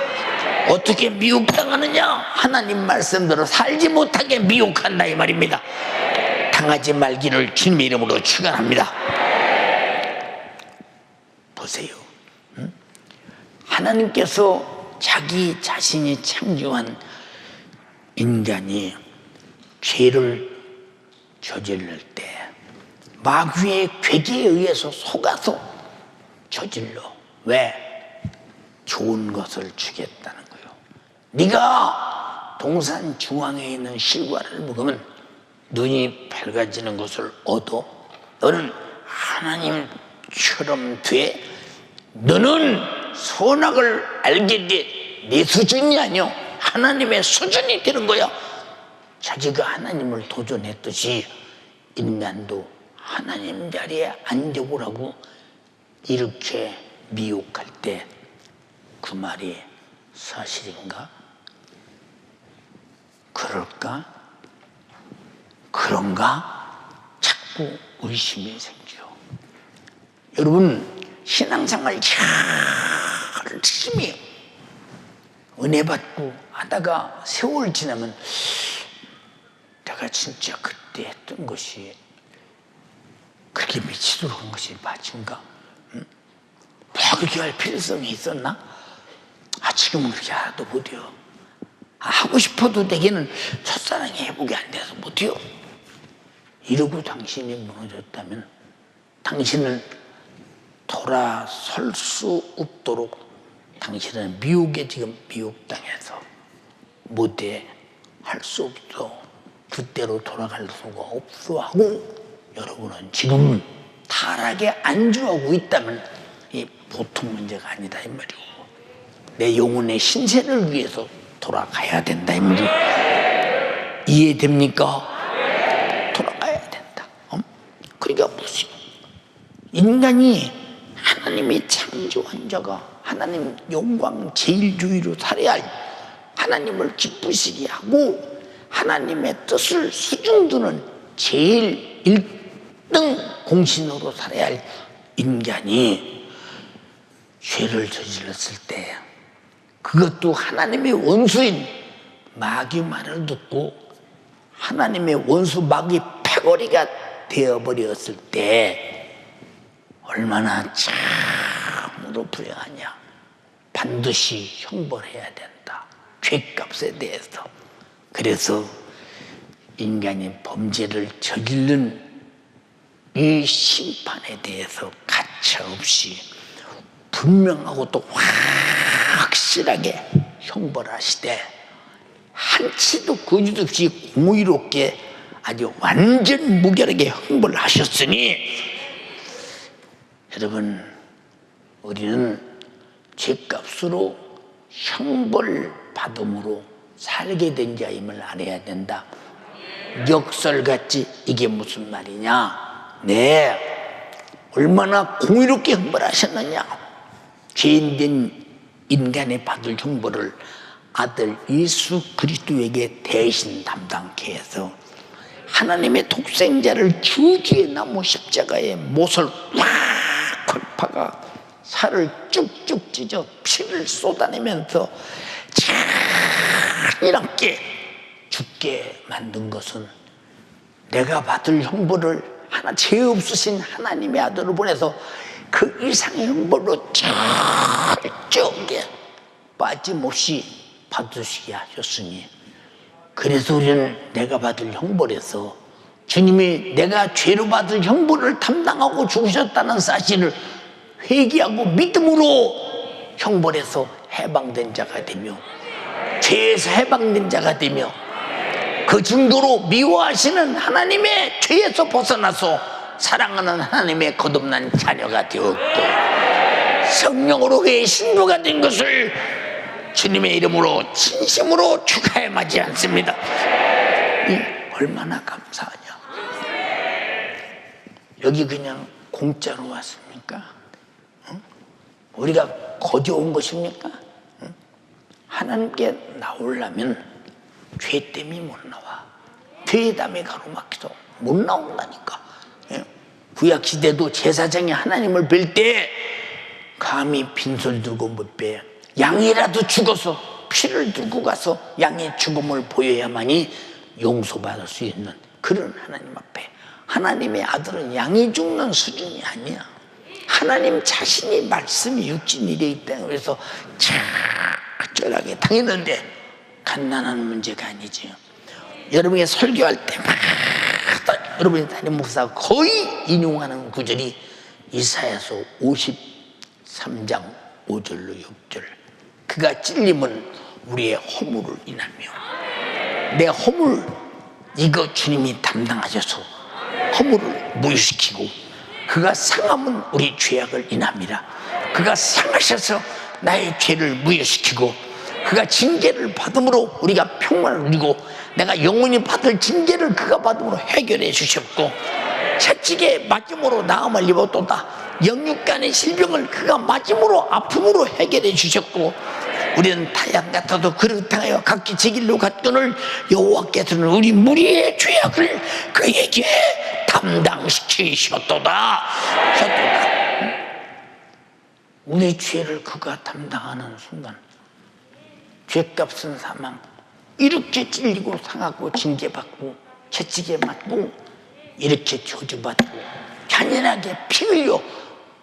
어떻게 미혹당하느냐? 하나님 말씀대로 살지 못하게 미혹한다 이 말입니다. 당하지 말기를 주님의 이름으로 축원합니다. 보세요. 하나님께서 자기 자신이 창조한 인간이 죄를 저지를 때 마귀의 괴계에 의해서 속아서 저질러. 왜? 좋은 것을 주겠다는 거예요. 네가 동산 중앙에 있는 실과를 먹으면 눈이 밝아지는 것을 얻어. 너는 하나님처럼 돼. 너는 선악을 알게 돼. 네 수준이 아니요, 하나님의 수준이 되는 거야. 자기가 하나님을 도전했듯이 인간도 하나님 자리에 앉아보라고 이렇게 미혹할 때 그 말이 사실인가? 그럴까? 그런가? 자꾸 의심이 생겨. 여러분, 신앙생활 열심히 은혜 받고 하다가 세월 지나면 내가 진짜 그때 했던 것이 그렇게 미치도록 한 것이 맞은가? 그렇게 할 필요성이 있었나? 지금은 그렇게 하나도 못해요. 하고 싶어도 내게는 첫사랑이 회복이 안 돼서 못해요. 이러고 당신이 무너졌다면 당신은 돌아설 수 없도록 당신은 미혹에 지금 미혹당해서 못해. 할 수 없어. 그때로 돌아갈 수가 없어 하고 여러분은 지금 타락에 안주하고 있다면 이 보통 문제가 아니다 이 말이고, 내 영혼의 신세를 위해서 돌아가야 된다 이 말이고, 이해됩니까? 돌아가야 된다. 그러니까 무슨 인간이 하나님의 창조한 자가 하나님 영광 제일주의로 살아야 할, 하나님을 기쁘시게 하고 하나님의 뜻을 수중두는 제일 1등 공신으로 살아야 할 인간이 죄를 저질렀을 때 그것도 하나님의 원수인 마귀 말을 듣고 하나님의 원수 마귀 패거리가 되어버렸을 때 얼마나 참으로 불행하냐. 반드시 형벌해야 된다. 죄값에 대해서. 그래서 인간이 범죄를 저지른 이 심판에 대해서 가차없이 분명하고 또 확실하게 형벌하시되 한치도 거짓 없이 공의롭게 아주 완전 무결하게 형벌하셨으니 여러분 우리는 죄값으로 형벌받음으로 살게 된 자임을 알아야 된다. 역설같이 이게 무슨 말이냐? 네, 얼마나 공의롭게 형벌하셨느냐. 죄인된 인간의 받을 형벌을 아들 예수 그리스도에게 대신 담당케 해서 하나님의 독생자를 주기에 나무 십자가에 못을 꽉 박아 살을 쭉쭉 찢어 피를 쏟아내면서 잔인하게 죽게 만든 것은 내가 받을 형벌을 죄 없으신 하나님의 아들을 보내서 그 이상의 형벌로 철저하게 빠짐없이 받으시게 하셨으니 그래서 우리는 내가 받을 형벌에서 주님이 내가 죄로 받을 형벌을 담당하고 죽으셨다는 사실을 회개하고 믿음으로 형벌에서 해방된 자가 되며 죄에서 해방된 자가 되며 그 정도로 미워하시는 하나님의 죄에서 벗어나서 사랑하는 하나님의 거듭난 자녀가 되었고 성령으로 그의 신부가 된 것을 주님의 이름으로 진심으로 축하해 마지 않습니다. 얼마나 감사하냐. 여기 그냥 공짜로 왔습니까? 우리가 거저 온 것입니까? 하나님께 나오려면 죄 때문에 못 나와. 죄의 담에 가로막혀서 못 나온다니까. 구약시대도 제사장이 하나님을 뵐 때 감히 빈손 들고 못 뵈. 양이라도 죽어서 피를 들고 가서 양의 죽음을 보여야만이 용서받을 수 있는 그런 하나님 앞에 하나님의 아들은 양이 죽는 수준이 아니야. 하나님 자신이 말씀이 육신이 되어 있다. 그래서 철저하게 당했는데 간단한 문제가 아니지요. 여러분이 설교할 때마다 여러분이 담임 목사가 거의 인용하는 구절이 이사야서 53장 5절로 6절. 그가 찔림은 우리의 허물을 인하며 내 허물 이거 주님이 담당하셔서 허물을 무효시키고 그가 상함은 우리 죄악을 인함이라. 그가 상하셔서 나의 죄를 무효시키고 그가 징계를 받음으로 우리가 평안을 누리고 내가 영원히 받을 징계를 그가 받음으로 해결해 주셨고 채찍에 맞음으로 나음을 입었도다. 영육간의 질병을 그가 맞음으로 아픔으로 해결해 주셨고 우리는 타양 같아도 그릇 당하여 각기 제 길로 갔거늘 여호와께서는 우리 무리의 죄악을 그에게 담당시키셨도다. 우리 죄를 그가 담당하는 순간 죄값은 사망. 이렇게 찔리고 상하고 징계받고 채찍에 맞고 이렇게 저주받고 잔인하게 피 흘려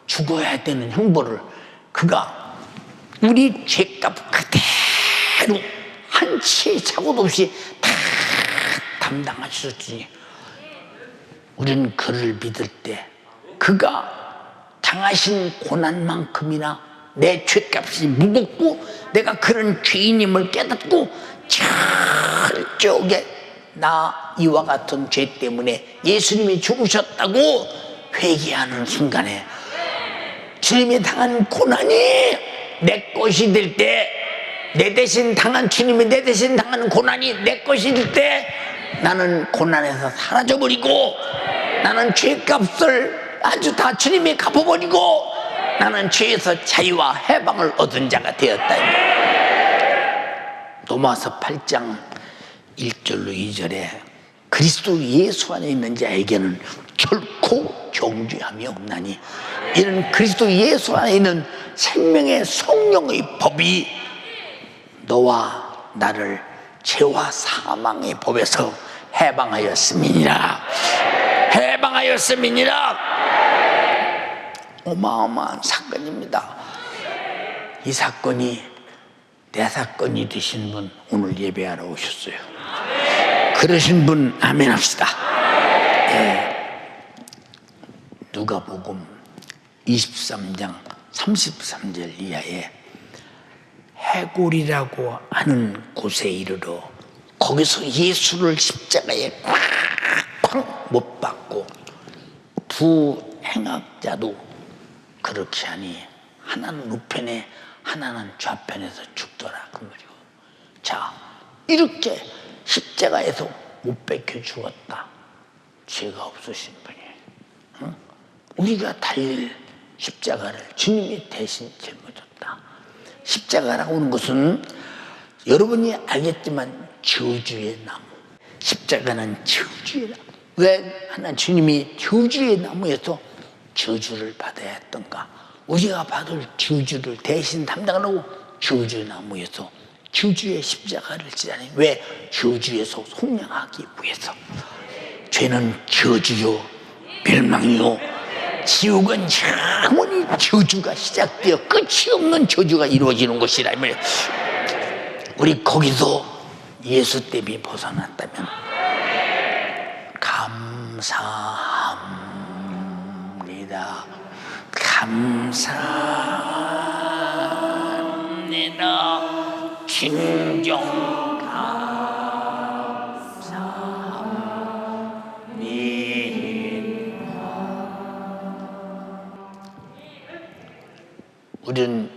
죽어야 되는 형벌을 그가 우리 죄값 그대로 한치의 착오도 없이 다 담당하셨으니 우리는 그를 믿을 때 그가 당하신 고난만큼이나 내 죄값이 무겁고 내가 그런 죄인임을 깨닫고 철저하게 나 이와 같은 죄 때문에 예수님이 죽으셨다고 회개하는 순간에 주님이 당한 고난이 내 것이 될 때, 내 대신 당한 주님이 내 대신 당하는 고난이 내 것이 될 때 나는 고난에서 사라져버리고 나는 죄값을 아주 다 주님이 갚아버리고 나는 죄에서 자유와 해방을 얻은 자가 되었다. 로마서 8장 1절로 2절에 그리스도 예수 안에 있는 자에게는 결코 정죄함이 없나니 이는 그리스도 예수 안에 있는 생명의 성령의 법이 너와 나를 죄와 사망의 법에서 해방하였음이니라. 해방하였음이니라. 어마어마한 사건입니다. 이 사건이 내 사건이 되신 분 오늘 예배하러 오셨어요. 그러신 분 아멘 합시다. 누가복음 23장 33절 이하에 해골이라고 하는 곳에 이르러 거기서 예수를 십자가에 꽉 못 박고 두 행악자도 그렇게 하니 하나는 우편에 하나는 좌편에서 죽더라 그 말이고. 자, 이렇게 십자가에서 못 박혀 죽었다. 죄가 없으신 분이, 응? 우리가 달릴 십자가를 주님이 대신 짊어졌다. 십자가라고 하는 것은 여러분이 알겠지만 저주의 나무. 십자가는 저주의 나무. 왜 하나 주님이 저주의 나무에서 저주를 받아야 했던가? 우리가 받을 저주를 대신 담당하고 저주의 나무에서 저주의 십자가를 지다니. 왜? 저주에서 속량하기 위해서. 죄는 저주요 멸망이요, 지옥은 영원히 저주가 시작되어 끝이 없는 저주가 이루어지는 것이라. 우리 거기서 예수 때문에 벗어났다면 감사합니다. 감사합니다. 진정 감사합니다. 우리는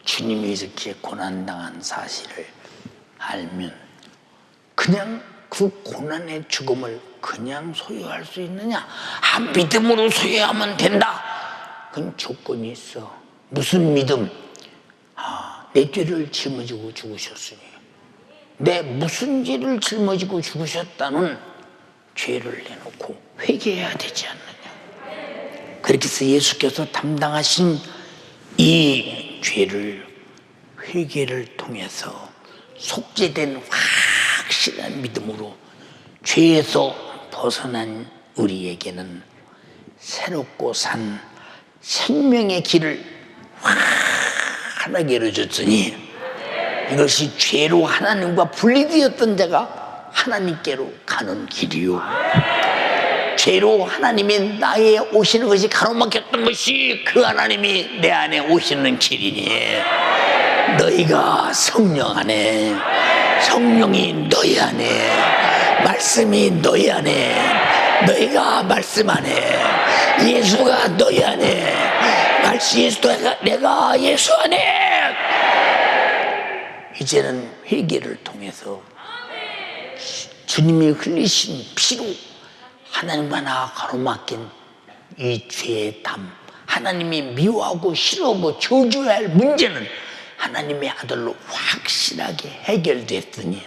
주님이 이렇게 고난당한 사실을 알면 그냥 그 고난의 죽음을 그냥 소유할 수 있느냐? 믿음으로 소유하면 된다. 그건 조건이 있어. 무슨 믿음? 내 죄를 짊어지고 죽으셨으니. 내 무슨 죄를 짊어지고 죽으셨다는 죄를 내놓고 회개해야 되지 않느냐? 그렇게 해서 예수께서 담당하신 이 죄를 회개를 통해서 속죄된 확실한 믿음으로 죄에서 벗어난 우리에게는 새롭고 산 생명의 길을 환하게 열어줬으니 이것이 죄로 하나님과 분리되었던 자가 하나님께로 가는 길이요, 죄로 하나님이 나에 오시는 것이 가로막혔던 것이 그 하나님이 내 안에 오시는 길이니 너희가 성령 안에, 성령이 너희 안에, 말씀이 너희 안에, 너희가 말씀 안에, 예수가 너희 안에, 말씀 예수가 내가 예수 안에. 이제는 회개를 통해서 주님이 흘리신 피로 하나님과 나 가로막힌 이 죄의 담, 하나님이 미워하고 싫어하고 저주해야 할 문제는 하나님의 아들로 확실하게 해결됐으니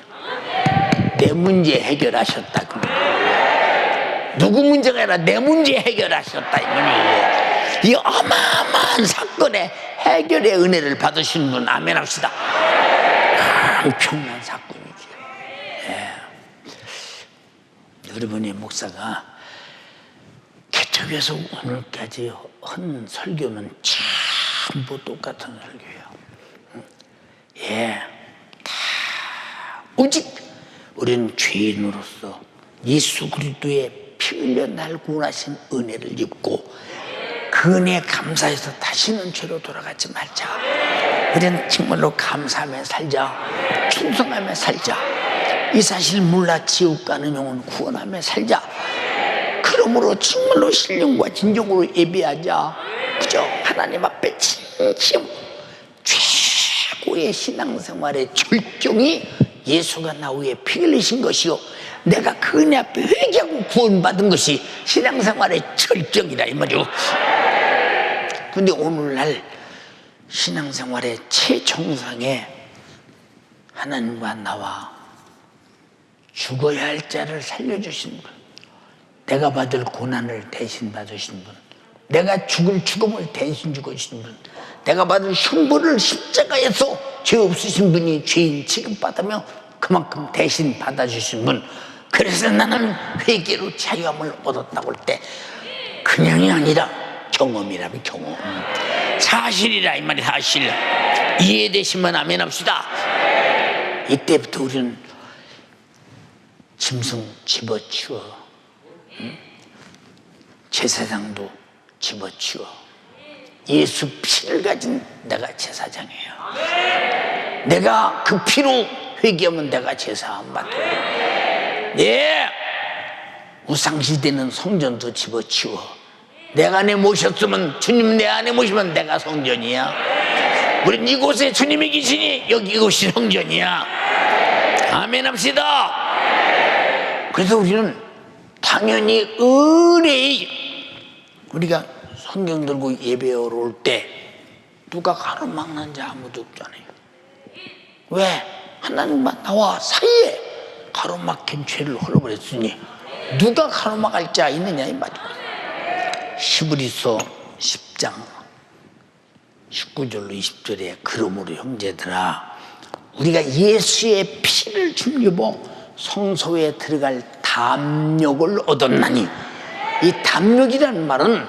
내 문제 해결하셨다. 누구 문제가 아니라 내 문제 해결하셨다. 이 어마어마한 사건의 해결의 은혜를 받으신 분 아멘 합시다. 엄청난 사건이죠. 여러분의 목사가 개척에서 오늘까지 한 설교는 전부 똑같은 설교예요. 다 오직 우리는 죄인으로서 예수 그리스도의 피 흘려 날 구원하신 은혜를 입고 그 은혜에 감사해서 다시는 죄로 돌아가지 말자. 우리는 정말로 감사하며 살자. 충성하며 살자. 이 사실 몰라 지옥 가는 영혼 구원하며 살자. 그러므로 정말로 신령과 진정으로 예배하자. 그죠? 하나님 앞에 진심 최고의 신앙생활의 절정이 예수가 나 위에 피 흘리신 것이요, 내가 그 은혜 앞에 회개하고 구원받은 것이 신앙생활의 절정이라 이 말이요. 근데 오늘날 신앙생활의 최정상에 하나님과 나와 죽어야 할 자를 살려주신 분, 내가 받을 고난을 대신 받으신 분, 내가 죽을 죽음을 대신 죽으신 분, 내가 받을 형벌을 십자가에서 죄 없으신 분이 죄인 취급받으며 그만큼 대신 받아주신 분, 그래서 나는 회개로 자유함을 얻었다고 할 때 그냥이 아니라 경험이라면 경험, 사실이라 이 말이 사실. 이해되시면 아멘 합시다. 이때부터 우리는 짐승 집어치워, 제사장도 집어치워, 예수 피를 가진 내가 제사장이에요. 내가 그 피로 회개하면 내가 제사함 받고, 네, 우상시대는 성전도 집어치워. 내가 안에 모셨으면, 주님 내 안에 모시면 내가 성전이야. 우린 이곳에 주님이 계시니 여기 이곳이 성전이야. 아멘 합시다. 그래서 우리는 당연히 의뢰의, 우리가 성경 들고 예배하러 올 때 누가 가로막는 자 아무도 없잖아요. 왜? 하나님과 나와 사이에 가로막힌 죄를 흘러버렸으니 누가 가로막을 자 있느냐 이 말이야. 히브리서 10장 19절로 20절에 그러므로 형제들아, 우리가 예수의 피를 힘입어 성소에 들어갈 담력을 얻었나니, 이 담력이라는 말은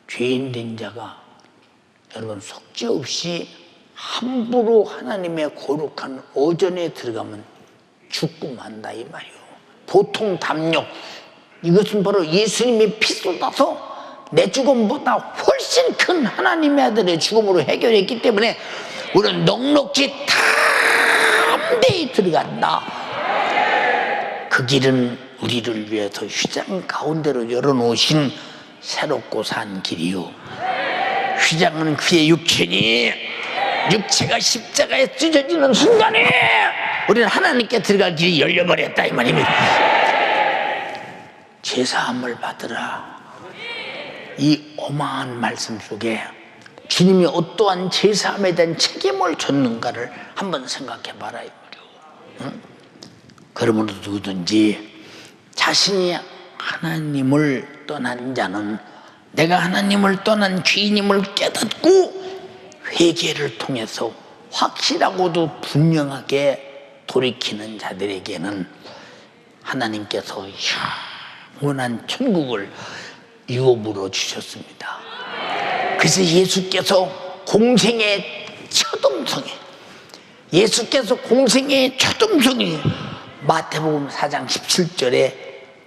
죄인 된 자가 여러분 속죄 없이 함부로 하나님의 거룩한 어전에 들어가면 죽고 만다 이 말이요. 보통 담력, 이것은 바로 예수님이 피 쏟아서 내 죽음보다 훨씬 큰 하나님의 아들의 죽음으로 해결했기 때문에 우리는 넉넉히 담대히 들어간다. 그 길은 우리를 위해서 휘장 가운데로 열어놓으신 새롭고 산 길이요. 휘장은 그의 육체니, 육체가 십자가에 찢어지는 순간에 우리는 하나님께 들어갈 길이 열려버렸다 이 말입니다. 제사함을 받으라. 이 어마한 말씀 속에 주님이 어떠한 제사함에 대한 책임을 졌는가를 한번 생각해 봐라 이 말이오. 응? 그러므로 누구든지 자신이 하나님을 떠난 자는, 내가 하나님을 떠난 죄인임을 깨닫고 회개를 통해서 확실하고도 분명하게 돌이키는 자들에게는 하나님께서 영원한 천국을 유업으로 주셨습니다. 그래서 예수께서 공생의 초등성이 마태복음 4장 17절에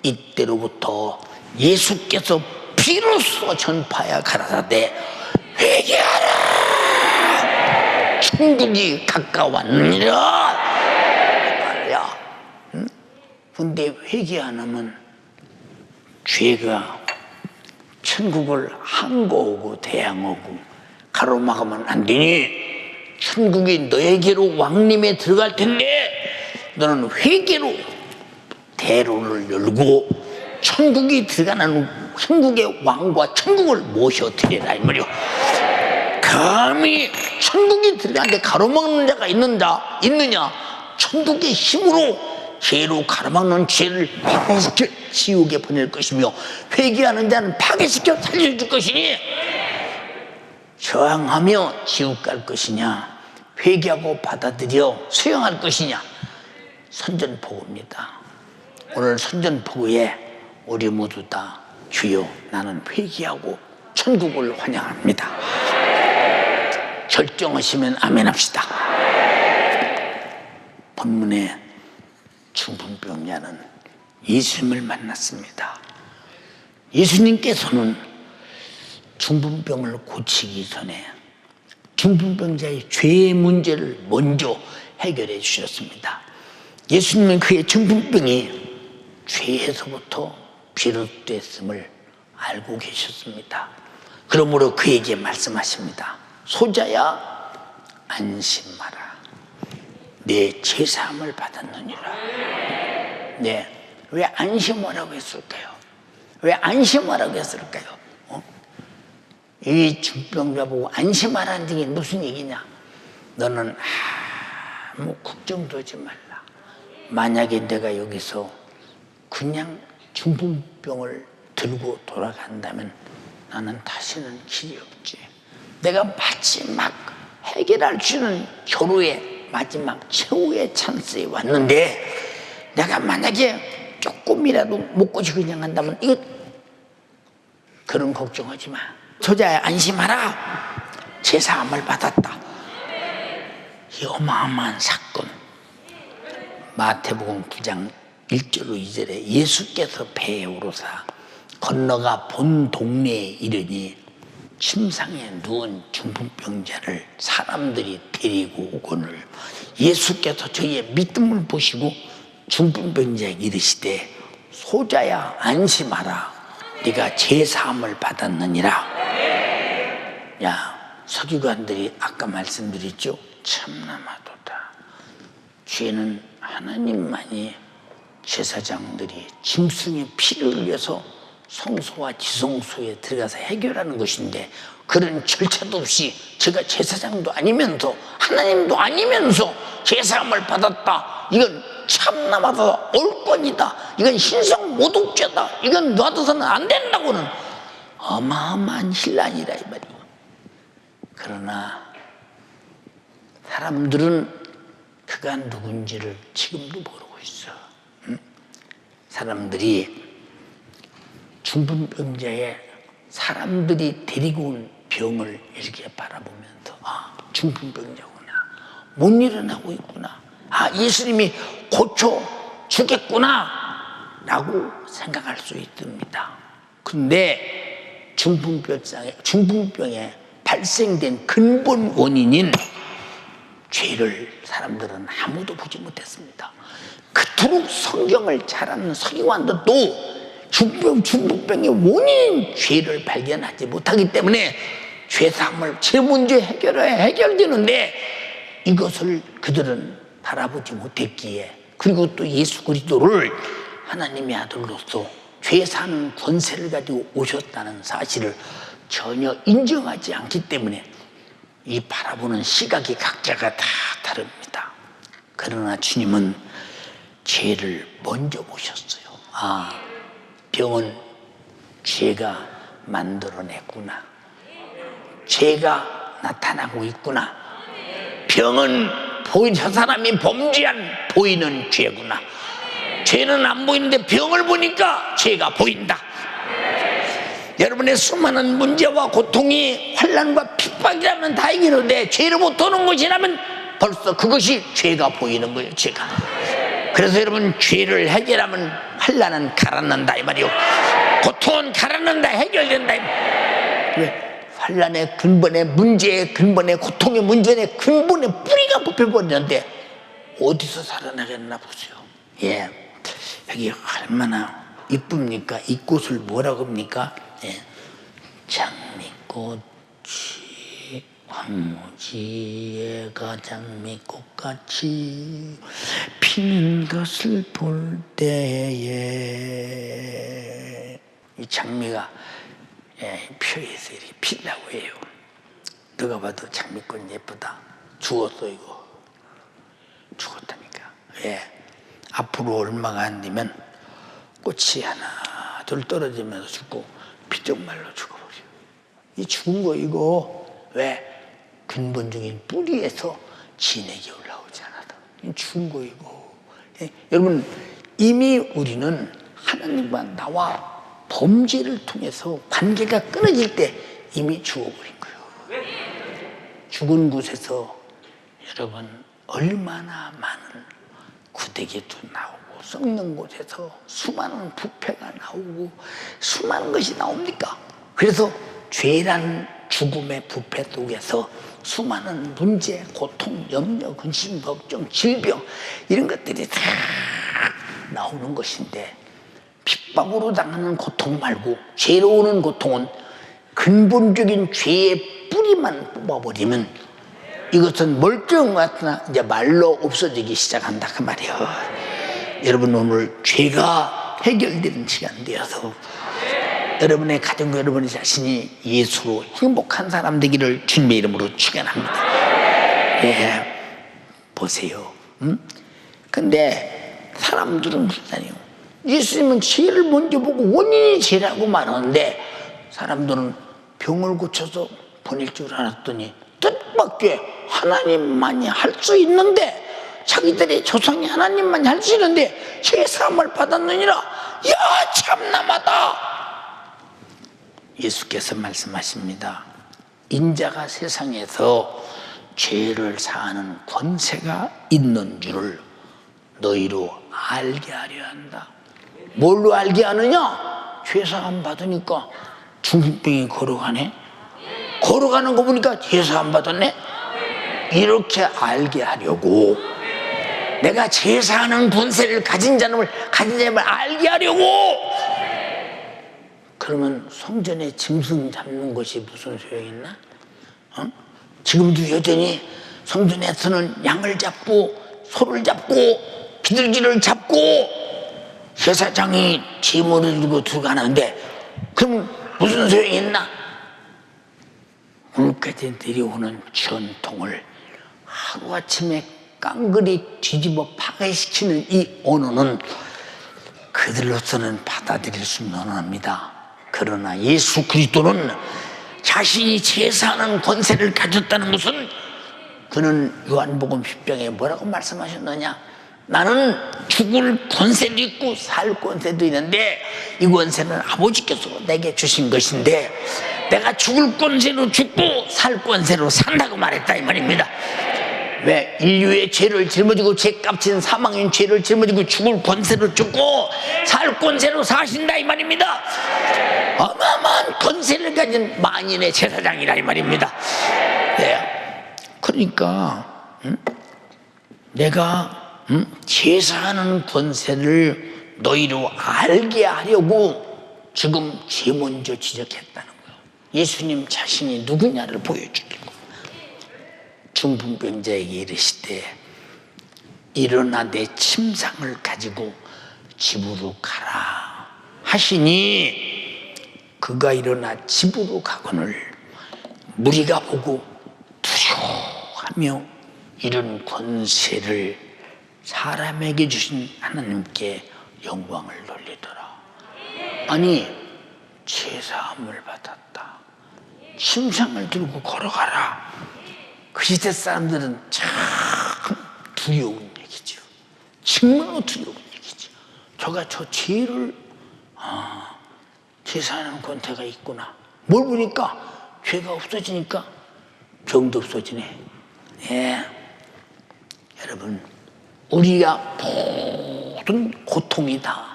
이때로부터 예수께서 비로소 전파하여 가라사대 회개하라, 천국이 가까웠느니라. 근데 회개 안 하면 죄가 천국을 항거하고 대항하고 가로막으면 안 되니, 천국이 너에게로 왕림에 들어갈 텐데 너는 회개로 대로를 열고 천국이 들어가는 천국의 왕과 천국을 모셔드리라 이 말이요. 감히 천국이 들어가는데 가로막는 자가 있느냐? 천국의 힘으로 죄로 가로막는 죄를 파괴시켜 지옥에 보낼 것이며, 회개하는 자는 파괴시켜 살려줄 것이니, 저항하며 지옥 갈 것이냐, 회개하고 받아들여 수용할 것이냐. 선전포고입니다. 오늘 선전포고에 우리 모두 다 주여 나는 회개하고 천국을 환영합니다. 결정하시면 아멘 합시다. 본문에 중풍병자는 예수님을 만났습니다. 예수님께서는 중풍병을 고치기 전에 중풍병자의 죄의 문제를 먼저 해결해 주셨습니다. 예수님은 그의 중풍병이 죄에서부터 비롯됐음을 알고 계셨습니다. 그러므로 그에게 말씀하십니다. 소자야 안심하라, 내 제사함을 받았느니라. 네, 왜 안심하라고 했을까요? 왜 안심하라고 했을까요? 이 중병자 보고 안심하라는 게 무슨 얘기냐? 너는 아무 걱정도 하지 말라. 만약에 내가 여기서 그냥 중풍병을 들고 돌아간다면 나는 다시는 길이 없지. 내가 마지막 해결할 수 있는 결혼의 마지막 최후의 찬스에 왔는데 내가 만약에 조금이라도 못고치 그냥 한다면 이거 그런 걱정하지 마. 저자야 안심하라. 제사함을 받았다. 이 어마어마한 사건. 마태복음 9장 1절로 2절에 예수께서 배에 오르사 건너가 본 동네에 이르니 침상에 누운 중풍병자를 사람들이 데리고 오거늘 예수께서 저희의 믿음을 보시고 중풍병자에게 이르시되 소자야 안심하라. 네가 제사함을 받았느니라. 야, 서기관들이 아까 말씀드렸죠. 참나마도다. 죄는 하나님만이 제사장들이 짐승의 피를 흘려서 성소와 지성소에 들어가서 해결하는 것인데 그런 절차도 없이 제가 제사장도 아니면서 하나님도 아니면서 제사함을 받았다. 이건 참나마다 옳건이다. 이건 신성모독죄다. 이건 놔둬서는 안 된다고는 어마어마한 혼란이라 이 말이에요. 그러나 사람들은 그가 누군지를 지금도 모르고 있어. 사람들이 중풍병자의 사람들이 데리고 온 병을 이렇게 바라보면서 아, 중풍병자구나. 못 일어나고 있구나. 아, 예수님이 고쳐 주겠구나 라고 생각할 수 있습니다. 근데 중풍병에 발생된 근본 원인인 죄를 사람들은 아무도 보지 못했습니다. 그토록 성경을 잘 아는 서기관들도 중풍병의 원인인 죄를 발견하지 못하기 때문에 죄사함을 제일 먼저 해결해야 해결되는데 이것을 그들은 바라보지 못했기에 그리고 또 예수 그리스도를 하나님의 아들로서 죄사하는 권세를 가지고 오셨다는 사실을 전혀 인정하지 않기 때문에 이 바라보는 시각이 각자가 다 다릅니다. 그러나 주님은 죄를 먼저 보셨어요. 아, 병은 죄가 만들어냈구나. 죄가 나타나고 있구나. 병은 저 사람이 범죄한 보이는 죄구나. 죄는 안 보이는데 병을 보니까 죄가 보인다. 여러분의 수많은 문제와 고통이 환난과 핍박이라면 다행이는데 죄를 못하는 것이라면 벌써 그것이 죄가 보이는 거예요. 죄가. 그래서 여러분 죄를 해결하면 환난은 가라앉는다 이 말이요. 고통은 가라앉는다, 해결된다. 왜? 환난의 근본의 문제의 근본의 고통의 문제의 근본의 뿌리가 뽑혀버리는데 어디서 살아나겠나 보세요. 예, 여기 얼마나 이쁩니까? 이 꽃을 뭐라고 합니까? 예. 장미꽃이 황무지에가 장미꽃같이 피는 것을 볼 때에 이 장미가 펴에서 이렇게 피려고 해요. 누가 봐도 장미꽃 예쁘다. 죽었어 이거. 죽었다니까. 왜? 앞으로 얼마가 안 되면 꽃이 하나 둘 떨어지면서 죽고 피쪽말로 죽어버려. 이 죽은 거 이거 왜? 근본적인 뿌리에서 진액이 올라오지 않아도 죽은 거 이거. 여러분 이미 우리는 하나님과 나와 범죄를 통해서 관계가 끊어질 때 이미 죽어버린 거예요. 죽은 곳에서 여러분 얼마나 많은 구데기도 나오고 썩는 곳에서 수많은 부패가 나오고 수많은 것이 나옵니까? 그래서 죄란 죽음의 부패 속에서 수많은 문제, 고통, 염려, 근심, 걱정, 질병 이런 것들이 다 나오는 것인데 핍박으로 당하는 고통 말고 죄로 오는 고통은 근본적인 죄의 뿌리만 뽑아버리면 이것은 멀쩡한 것 같으나 이제 말로 없어지기 시작한다 그 말이에요. 여러분 오늘 죄가 해결되는 시간 되어서 여러분의 가정과 여러분의 자신이 예수로 행복한 사람 되기를 주님의 이름으로 축원합니다. 예, 보세요. 근데 사람들은 그렇다니요. 예수님은 죄를 먼저 보고 원인이 죄라고 말하는데 사람들은 병을 고쳐서 보낼 줄 알았더니 뜻밖의 어째 하나님만이 할 수 있는데, 자기들의 조상이 하나님만이 할 수 있는데 죄사함을 받았느니라. 야, 참남하다. 예수께서 말씀하십니다. 인자가 세상에서 죄를 사하는 권세가 있는 줄을 너희로 알게 하려 한다. 뭘로 알게 하느냐? 죄사함 받으니까 중풍병이 걸어가네. 걸어가는 거 보니까 죄사함 받았네. 이렇게 알게 하려고, 내가 죄사하는 권세를 가진 자임을 알게 하려고. 그러면 성전에 짐승 잡는 것이 무슨 소용이 있나? 지금도 여전히 성전에서는 양을 잡고 소를 잡고 비둘기를 잡고 제사장이 제물을 들고 들어가는데, 그럼 무슨 소용이 있나? 오늘까지 내려오는 전통을 하루아침에 깡그리 뒤집어 파괴시키는 이 언어는 그들로서는 받아들일 수 없는 언어입니다. 그러나 예수 그리스도는 자신이 제사하는 권세를 가졌다는 것은, 그는 요한복음 10장에 뭐라고 말씀하셨느냐? 나는 죽을 권세도 있고 살 권세도 있는데 이 권세는 아버지께서 내게 주신 것인데, 내가 죽을 권세로 죽고 살 권세로 산다고 말했다 이 말입니다. 왜? 인류의 죄를 짊어지고 죄값인 사망인 죄를 짊어지고 죽을 권세로 죽고 살 권세로 사신다 이 말입니다. 어마어마한 권세를 가진 만인의 제사장이라 이 말입니다. 네. 그러니까 내가 제사하는 권세를 너희로 알게 하려고 지금 제일 먼저 지적했다는 거예요. 예수님 자신이 누구냐를 보여주려고. 중풍병자에게 이르시되 일어나 내 침상을 가지고 집으로 가라 하시니, 그가 일어나 집으로 가거늘 무리가 보고 두려워하며 이런 권세를 사람에게 주신 하나님께 영광을 돌리더라. 아니, 제사함을 받았다, 침상을 들고 걸어가라. 그 시대 사람들은 참 두려운 얘기죠. 정말로 두려운 얘기죠. 저가 저 죄를 제사하는 권세가 있구나. 뭘 보니까 죄가 없어지니까 병도 없어지네. 예. 여러분, 우리가 모든 고통이 다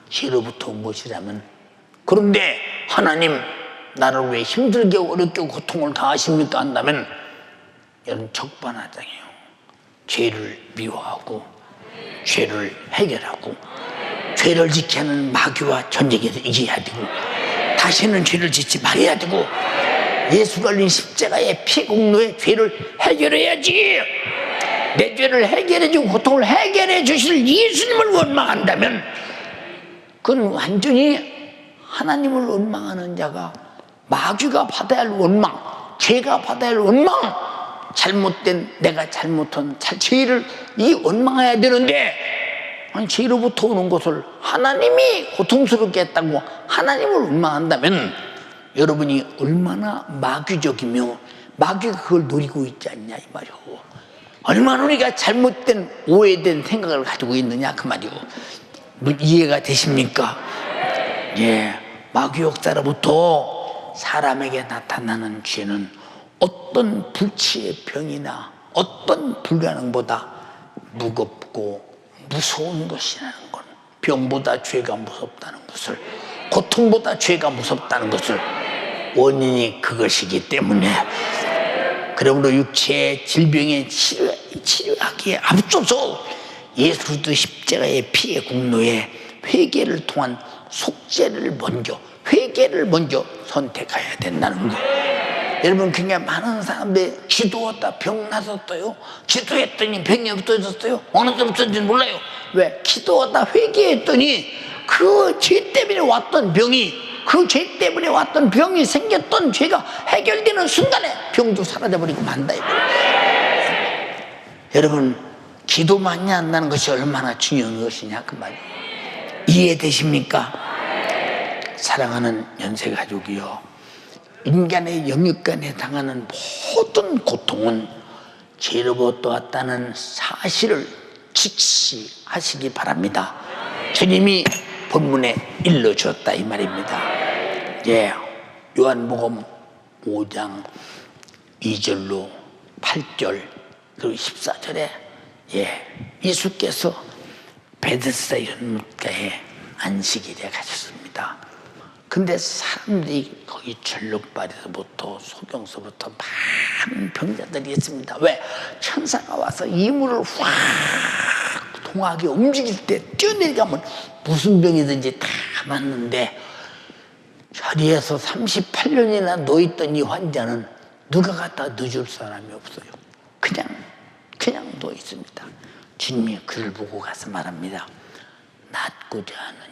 죄로부터 온 것이라면, 그런데 하나님 나를 왜 힘들게 어렵게 고통을 당하십니까 한다면, 여러분 적반하장이에요. 죄를 미워하고 죄를 해결하고 죄를 짓게 하는 마귀와 전쟁에서 이겨야 되고, 다시는 죄를 짓지 말아야 되고, 예수 걸린 십자가의 피 공로의 죄를 해결해야지. 내 죄를 해결해주고 고통을 해결해 주실 예수님을 원망한다면, 그건 완전히 하나님을 원망하는 자가 마귀가 받아야 할 원망, 죄가 받아야 할 원망, 잘못된 내가 잘못한 죄를 이 원망해야 되는데, 아니 죄로부터 오는 것을 하나님이 고통스럽게 했다고 하나님을 원망한다면, 여러분이 얼마나 마귀적이며 마귀가 그걸 노리고 있지 않냐 이 말이오. 얼마나 우리가 잘못된 오해된 생각을 가지고 있느냐 그 말이오. 이해가 되십니까? 예, 마귀 역사로부터 사람에게 나타나는 죄는 어떤 불치의 병이나 어떤 불가능보다 무겁고 무서운 것이라는 것, 병보다 죄가 무섭다는 것을, 고통보다 죄가 무섭다는 것을, 원인이 그것이기 때문에, 그러므로 육체의 질병에 치료하기에 앞서서 예수 그리스도 십자가의 피의 공로에 회개를 통한 속죄를 먼저, 회개를 먼저 선택해야 된다는 것. 여러분, 굉장히 많은 사람들이 기도하다 병 나섰어요. 기도했더니 병이 없어졌어요. 어느 때 없어진지 몰라요. 왜? 기도하다 회개했더니 그 죄 때문에 왔던 병이, 그 죄 때문에 왔던 병이 생겼던 죄가 해결되는 순간에 병도 사라져버리고 만다. 여러분, 기도 많이 한다는 것이 얼마나 중요한 것이냐 그 말이에요. 이해되십니까? 사랑하는 연세가족이요, 인간의 영육간에 당하는 모든 고통은 죄로부터 왔다는 사실을 직시하시기 바랍니다. 주님이 본문에 일러주었다 이 말입니다. 예, 요한복음 5장 2절로 8절 그리고 14절에 예수께서 베데스다 연못가에 안식일에 가셨습니다. 근데 사람들이 거기 절룩발에서부터 소경서부터 많은 병자들이 있습니다. 왜? 천사가 와서 이물을 확 동하게 움직일 때 뛰어내려가면 무슨 병이든지 다 맞는데, 자리에서 38년이나 누워있던 이 환자는 누가 갖다 넣어줄 사람이 없어요. 그냥 누워있습니다. 주님이 그를 보고 가서 말합니다. 낫고자 하느냐?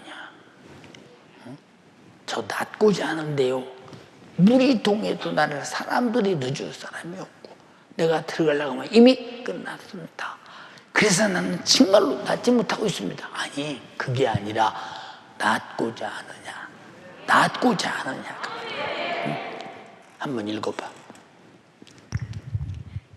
저 낫고자 하는데요, 물이 동해도 나를 사람들이 넣어줄 사람이 없고 내가 들어가려고 하면 이미 끝났습니다. 그래서 나는 정말로 낫지 못하고 있습니다. 아니, 그게 아니라 낫고자 하느냐, 낫고자 하느냐. 한번 읽어봐.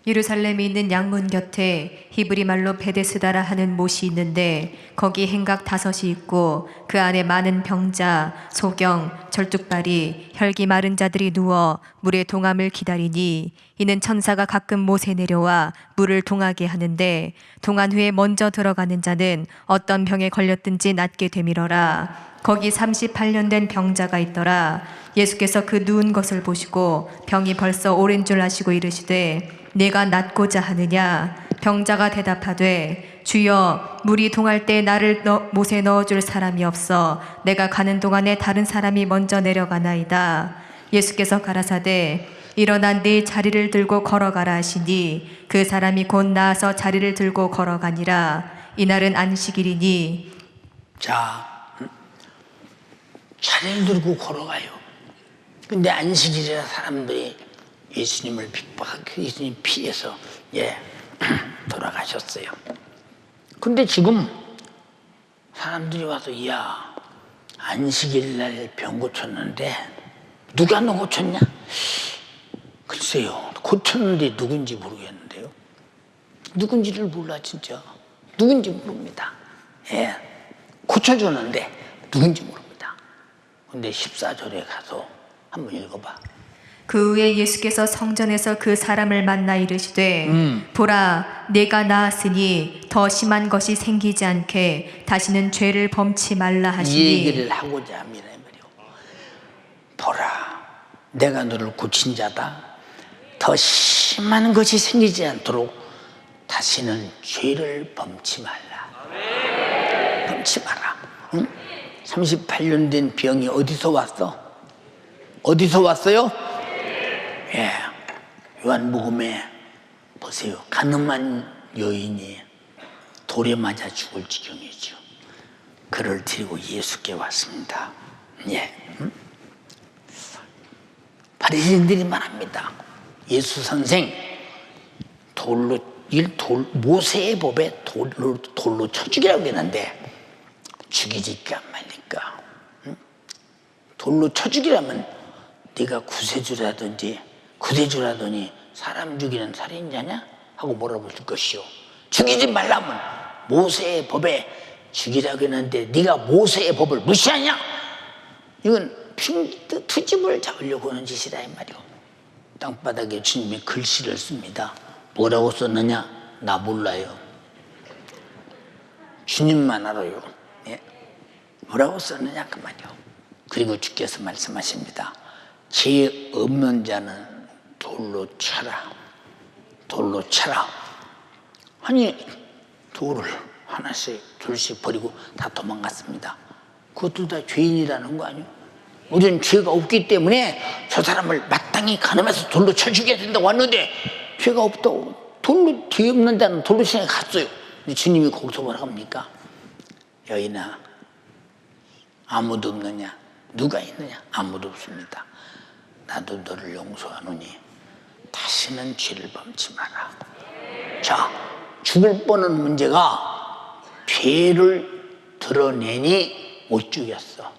예루살렘에 있는 양문 곁에 히브리 말로 베데스다라 하는 못이 있는데 거기 행각 5이 있고 그 안에 많은 병자, 소경, 절뚝발이, 혈기 마른 자들이 누워 물의 동함을 기다리니 이는 천사가 가끔 못에 내려와 물을 동하게 하는데 동한 후에 먼저 들어가는 자는 어떤 병에 걸렸든지 낫게 되밀어라. 거기 38년 된 병자가 있더라. 예수께서 그 누운 것을 보시고 병이 벌써 오랜 줄 아시고 이르시되 내가 낫고자 하느냐? 병자가 대답하되 주여, 물이 동할 때 나를 못에 넣어줄 사람이 없어 내가 가는 동안에 다른 사람이 먼저 내려가나이다. 예수께서 가라사대 일어나 네 자리를 들고 걸어가라 하시니 그 사람이 곧 나아서 자리를 들고 걸어가니라. 이날은 안식일이니. 자, 자리를 들고 걸어가요. 근데 안식일이라 사람들이 예수님을 핍박하고 예수님 피해서 돌아가셨어요. 근데 지금 사람들이 와서 이야, 안식일 날 병 고쳤는데 누가 너 고쳤냐? 글쎄요, 고쳤는데 누군지 모르겠는데요. 누군지를 몰라. 진짜 누군지 모릅니다. 고쳐주는데 누군지 모릅니다. 근데 14절에 가서 한번 읽어봐. 그 후에 예수께서 성전에서 그 사람을 만나 이르시되 보라, 내가 나았으니 더 심한 것이 생기지 않게 다시는 죄를 범치 말라 하시니. 이 얘기를 하고자 합니다. 보라, 내가 너를 고친 자다. 더 심한 것이 생기지 않도록 다시는 죄를 범치 말라. 범치 마라. 38년 된 병이 어디서 왔어? 어디서 왔어요? 요한복음에 보세요. 가늠한 여인이 돌에 맞아 죽을 지경이죠. 그를 데리고 예수께 왔습니다. 바리새인들이 말합니다. 예수 선생, 모세의 법에 돌로 쳐 죽이라고 했는데 죽이지까 말니까. 돌로 쳐 죽이라면 네가 구세주라더니 사람 죽이는 살인자냐? 하고 물어볼 것이요. 죽이지 말라면 모세의 법에 죽이라고 했는데 네가 모세의 법을 무시하냐? 이건 투집을 잡으려고 하는 짓이다 이 말이요. 땅바닥에 주님이 글씨를 씁니다. 뭐라고 썼느냐? 나 몰라요. 주님만 알아요. 뭐라고 썼느냐 그 말이요. 그리고 주께서 말씀하십니다. 죄 없는 자는 돌로 쳐라. 돌로 쳐라. 아니, 돌을 하나씩 둘씩 버리고 다 도망갔습니다. 그것도 다 죄인이라는 거 아니에요? 우리는 죄가 없기 때문에 저 사람을 마땅히 가늠해서 돌로 쳐 죽여야 된다고 왔는데 죄가 없다고 돌로, 죄 없는 자는 돌로 치게 갔어요. 근데 주님이 거기서 뭐라고 합니까? 여인아, 아무도 없느냐? 누가 있느냐? 아무도 없습니다. 나도 너를 용서하노니 다시는 죄를 범치 마라. 자, 죽을 뻔한 문제가 죄를 드러내니 못 죽였어.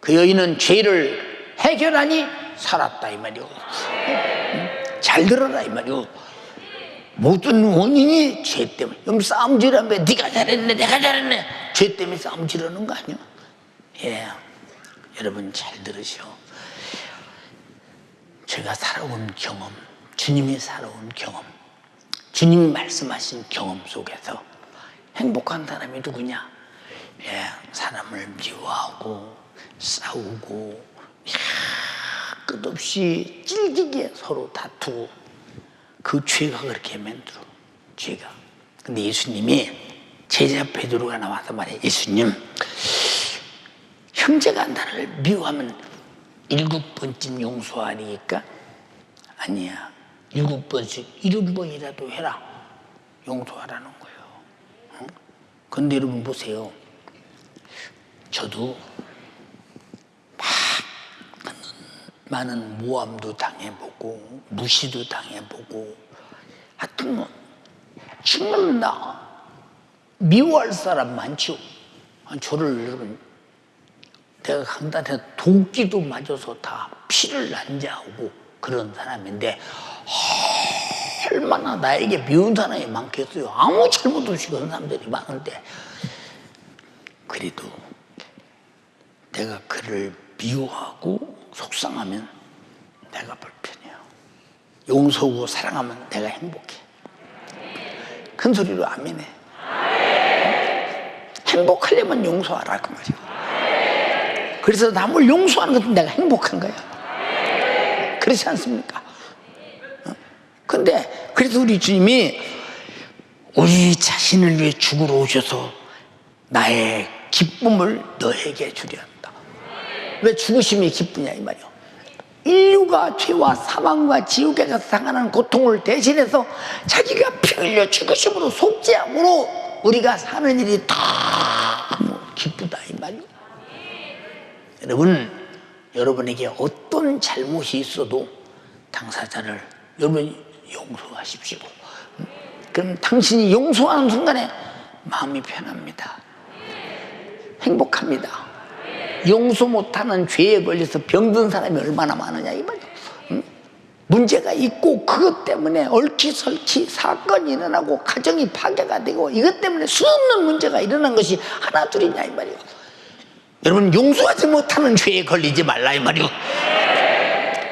그 여인은 죄를 해결하니 살았다 이 말이오. 잘 들어라 이 말이오. 모든 원인이 죄 때문에. 그럼 싸움질하면 네가 잘했네 내가 잘했네, 죄 때문에 싸움질하는 거 아니야? 예, 여러분 잘 들으시오. 제가 살아온 경험, 주님이 살아온 경험, 주님이 말씀하신 경험 속에서 행복한 사람이 누구냐? 예, 사람을 미워하고 싸우고 끝없이 찔기게 서로 다투고, 그 죄가 그렇게 만들어, 죄가. 근데 예수님이 제자 베드로가 나와서 말해, 예수님, 형제가 나를 미워하면 7번쯤 용서하니까? 아니야, 7번씩 70번이라도 해라, 용서하라는 거예요. 응? 근데 여러분 보세요, 저도 많은 모함도 당해보고 무시도 당해보고, 하여튼 뭐 정말 나 미워할 사람 많죠. 저를 여러분, 내가 강단에 도끼도 맞아서 다 피를 난자하고 그런 사람인데 얼마나 나에게 미운 사람이 많겠어요. 아무 잘못 없이 그런 사람들이 많은데, 그래도 내가 그를 미워하고 속상하면 내가 불편해요. 용서하고 사랑하면 내가 행복해. 큰 소리로 아멘해. 행복하려면 용서하라 그 말이야. 그래서 남을 용서하는 것도 내가 행복한 거야. 그렇지 않습니까? 근데 그래서 우리 주님이 우리 자신을 위해 죽으러 오셔서 나의 기쁨을 너에게 주려 한다. 왜 죽으심이 기쁘냐 이 말이요. 인류가 죄와 사망과 지옥에 가서 당하는 고통을 대신해서 자기가 피 흘려 죽으심으로 속죄함으로 우리가 사는 일이 너무 기쁘다 이 말이요. 여러분에게 어떤 잘못이 있어도 당사자를 여러분 용서하십시오. 그럼 당신이 용서하는 순간에 마음이 편합니다. 행복합니다. 용서 못하는 죄에 걸려서 병든 사람이 얼마나 많으냐 이 말이야. 문제가 있고 그것 때문에 얽히설키 사건이 일어나고 가정이 파괴가 되고 이것 때문에 수없는 문제가 일어난 것이 하나 둘이냐 이 말이야. 여러분 용서하지 못하는 죄에 걸리지 말라 이 말이야.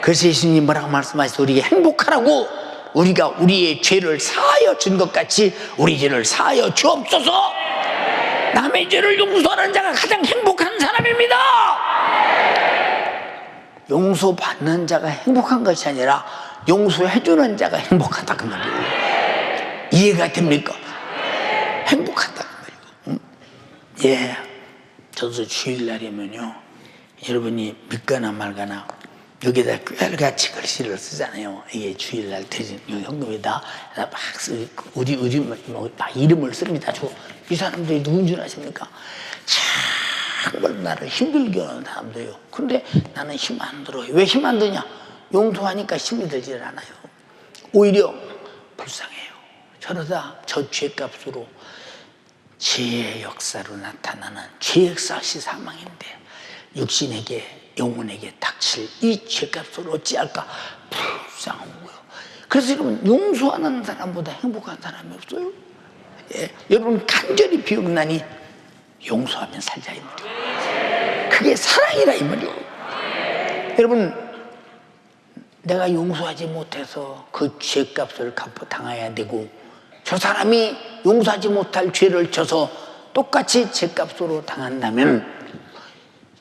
그래서 예수님 뭐라고 말씀하시죠? 우리에게 행복하라고, 우리가 우리의 죄를 사하여 준 것 같이 우리 죄를 사하여 주옵소서. 남의 죄를 용서하는 자가 가장 행복한 사람입니다. 용서받는 자가 행복한 것이 아니라 용서해주는 자가 행복하다 그 말이에요. 이해가 됩니까? 행복하다 그 말이에요. 예, 저도 주일날이면요, 여러분이 믿거나 말거나 여기다 꾀알같이 글씨를 쓰잖아요. 이게 주일날 드린 현금에다 막 우리 막 이름을 씁니다. 이 사람들이 누군 줄 아십니까? 정말 나를 힘들게 하는 사람들이에요. 근데 나는 힘 안 들어요. 왜 힘 안 드냐? 용서하니까 힘이 들질 않아요. 오히려 불쌍해요. 저러다 저 죄값으로 죄의 역사로 나타나는 죄의 역사시 사망인데 육신에게 영혼에게 닥칠 이 죄값을 어찌할까 불쌍한 거예요. 그래서 여러분 용서하는 사람보다 행복한 사람이 없어요. 예, 여러분 간절히 비억나니 용서하면 살자 이 말이에요. 그게 사랑이라 이 말이에요. 여러분 내가 용서하지 못해서 그 죄값을 갚아 당해야 되고 저 사람이 용서하지 못할 죄를 져서 똑같이 죄값으로 당한다면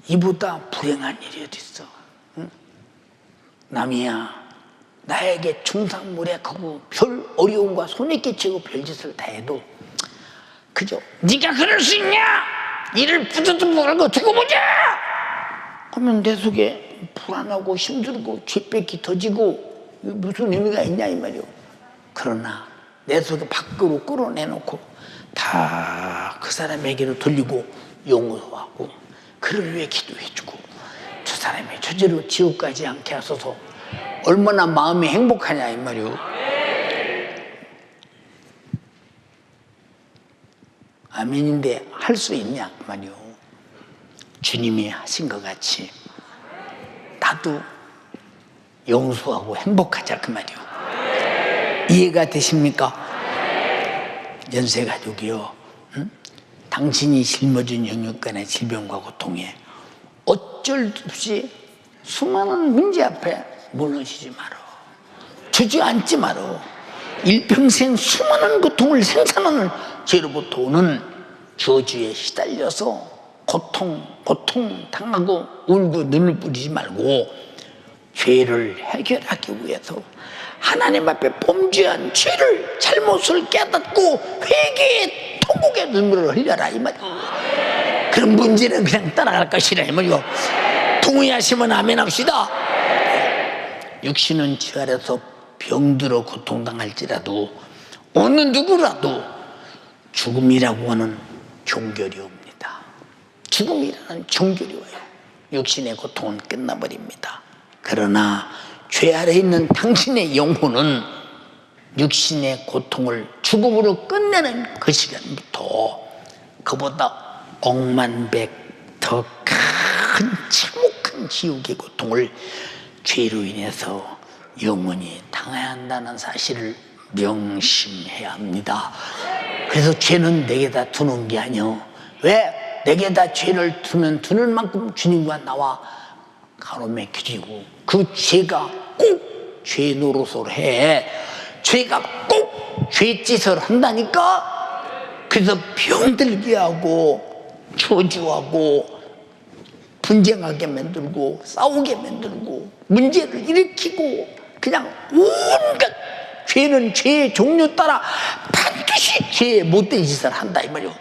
이보다 불행한 일이 어디 있어? 응? 남이야 나에게 중상모략하고 별 어려움과 손에 끼치고 별짓을 다 해도 그저 네가 그럴 수 있냐? 이를 부서도 말고 두고 보자! 하면 내 속에 불안하고 힘들고 죄뺏기 터지고 무슨 의미가 있냐 이 말이오. 그러나 내 속에 밖으로 끌어내놓고 다 그 사람에게로 돌리고 용서하고 그를 위해 기도해주고 저 사람이 저절로 지옥 가지 않게 하소서. 얼마나 마음이 행복하냐 이 말이오. 아멘인데 할 수 있냐 말이오. 주님이 하신 것 같이 나도 용서하고 행복하자 그 말이오. 이해가 되십니까? 연세가족이요, 당신이 짊어진 영육간의 질병과 고통에 어쩔 수 없이 수많은 문제 앞에 무너지지 마라, 주저앉지 마라. 일평생 수많은 고통을 생산하는 죄로부터 오는 저주에 시달려서 고통 당하고 울고 눈을 뿌리지 말고 죄를 해결하기 위해서 하나님 앞에 범죄한 죄를 잘못을 깨닫고 회개의 통곡의 눈물을 흘려라 이 말이야. 그런 문제는 그냥 따라갈 것이라 이 말이요. 동의하시면 아멘 합시다. 육신은 죄 아래서 병들어 고통당할지라도 어느 누구라도 죽음이라고 하는 종결이 옵니다. 죽음이라는 종결이 와요. 육신의 고통은 끝나버립니다. 그러나 죄 아래 있는 당신의 영혼은 육신의 고통을 죽음으로 끝내는 그 시간부터 그보다 억만백 더 큰 참혹한 지옥의 고통을 죄로 인해서 영원히 당해야 한다는 사실을 명심해야 합니다. 그래서 죄는 내게다 두는 게 아니요, 왜 내게다 죄를 두는 만큼 주님과 나와 가로막히고 그 죄가 꼭 죄 노릇을 해. 죄가 꼭 죄짓을 한다니까. 그래서 병들게 하고 저주하고 분쟁하게 만들고 싸우게 만들고 문제를 일으키고 그냥 온갖 죄는 죄의 종류 따라 반드시 죄의 못된 짓을 한다 이 말이요.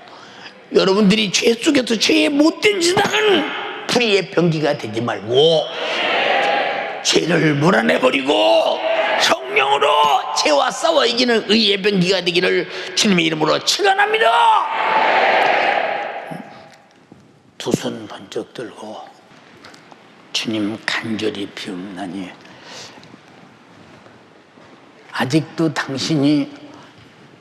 여러분들이 죄 속에서 죄의 못된 짓을 하는 불의의 병기가 되지 말고 죄를 몰아내버리고 성령으로 죄와 싸워 이기는 의의 병기가 되기를 주님의 이름으로 축원합니다. 두 손 번쩍 들고 주님 간절히 비옵나니 아직도 당신이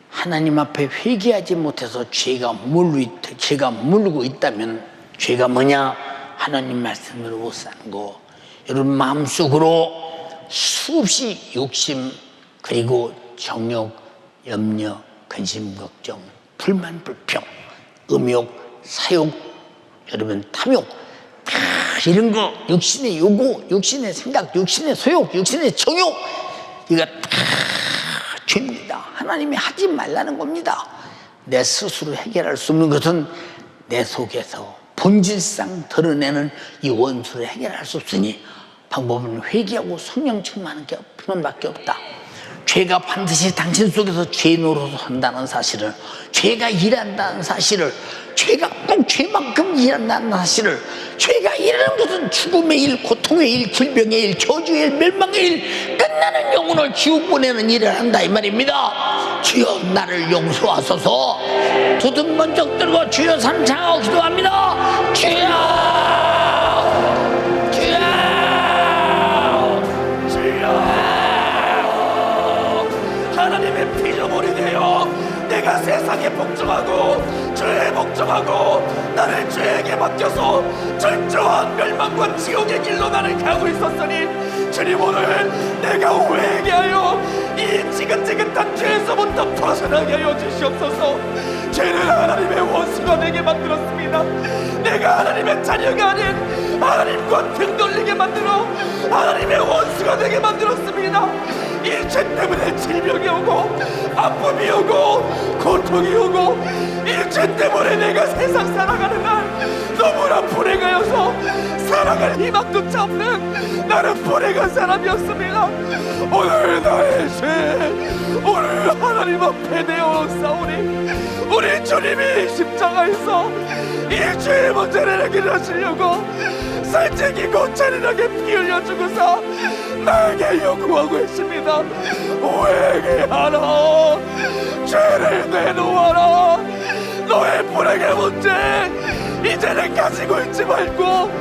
하나님 앞에 회개하지 못해서 죄가 물고 있다면 죄가 뭐냐? 하나님 말씀을 못 사는 거. 여러분 마음속으로 수없이 욕심 그리고 정욕, 염려, 근심, 걱정, 불만, 불평, 음욕, 사욕, 여러분 탐욕 다 이런 거 육신의 요구, 육신의 생각, 육신의 소욕, 육신의 정욕 이거 다 죄입니다. 하나님이 하지 말라는 겁니다. 내 스스로 해결할 수 없는 것은 내 속에서 본질상 드러내는 이 원수를 해결할 수 없으니 방법은 회개하고 성령 충만하는 게 필요밖에 없다. 죄가 반드시 당신 속에서 죄 노릇을 한다는 사실을, 죄가 일한다는 사실을, 죄가 꼭 죄만큼 일한다는 사실을, 죄가 일하는 것은 죽음의 일, 고통의 일, 질병의 일, 저주의 일, 멸망의 일, 끝나는 영혼을 지옥 보내는 일을 한다 이 말입니다. 주여 나를 용서하소서. 두 손 번쩍 들고 주여 삼창하고 기도합니다. 주여 하나님의 피조물이 되어 내가 세상에 복종하고 죄에 복종하고 나를 죄에게 맡겨서 철저한 멸망과 지옥의 길로 나를 가고 있었으니 주님 오늘 내가 회개하여 이 지긋지긋한 죄에서부터 벗어나게 하여 주시옵소서. 죄는 하나님의 원수가 되게 만들었습니다. 내가 하나님의 자녀가 아닌 하나님과 등 돌리게 만들어 하나님의 원수가 되게 만들었습니다. 이 죄 때문에 질병이 오고 아픔이 오고 고통이 오고 이 죄 때문에 내가 세상 살아가는 날 너무나 불행하여서 살아갈 희망조차 없는 나는 불행한 사람이었습니다. 오늘 나의 죄 오늘 하나님 앞에 내어싸우니 우리 주님이 십자가에서 이 죄의 문제를 해결하시려고 살찌기고 잔인하게 피 흘려 주고서 나에게 요구하고 있습니다. 회개하라. 죄를 내놓아라. 너의 불행의 문제 이제는 가지고 있지 말고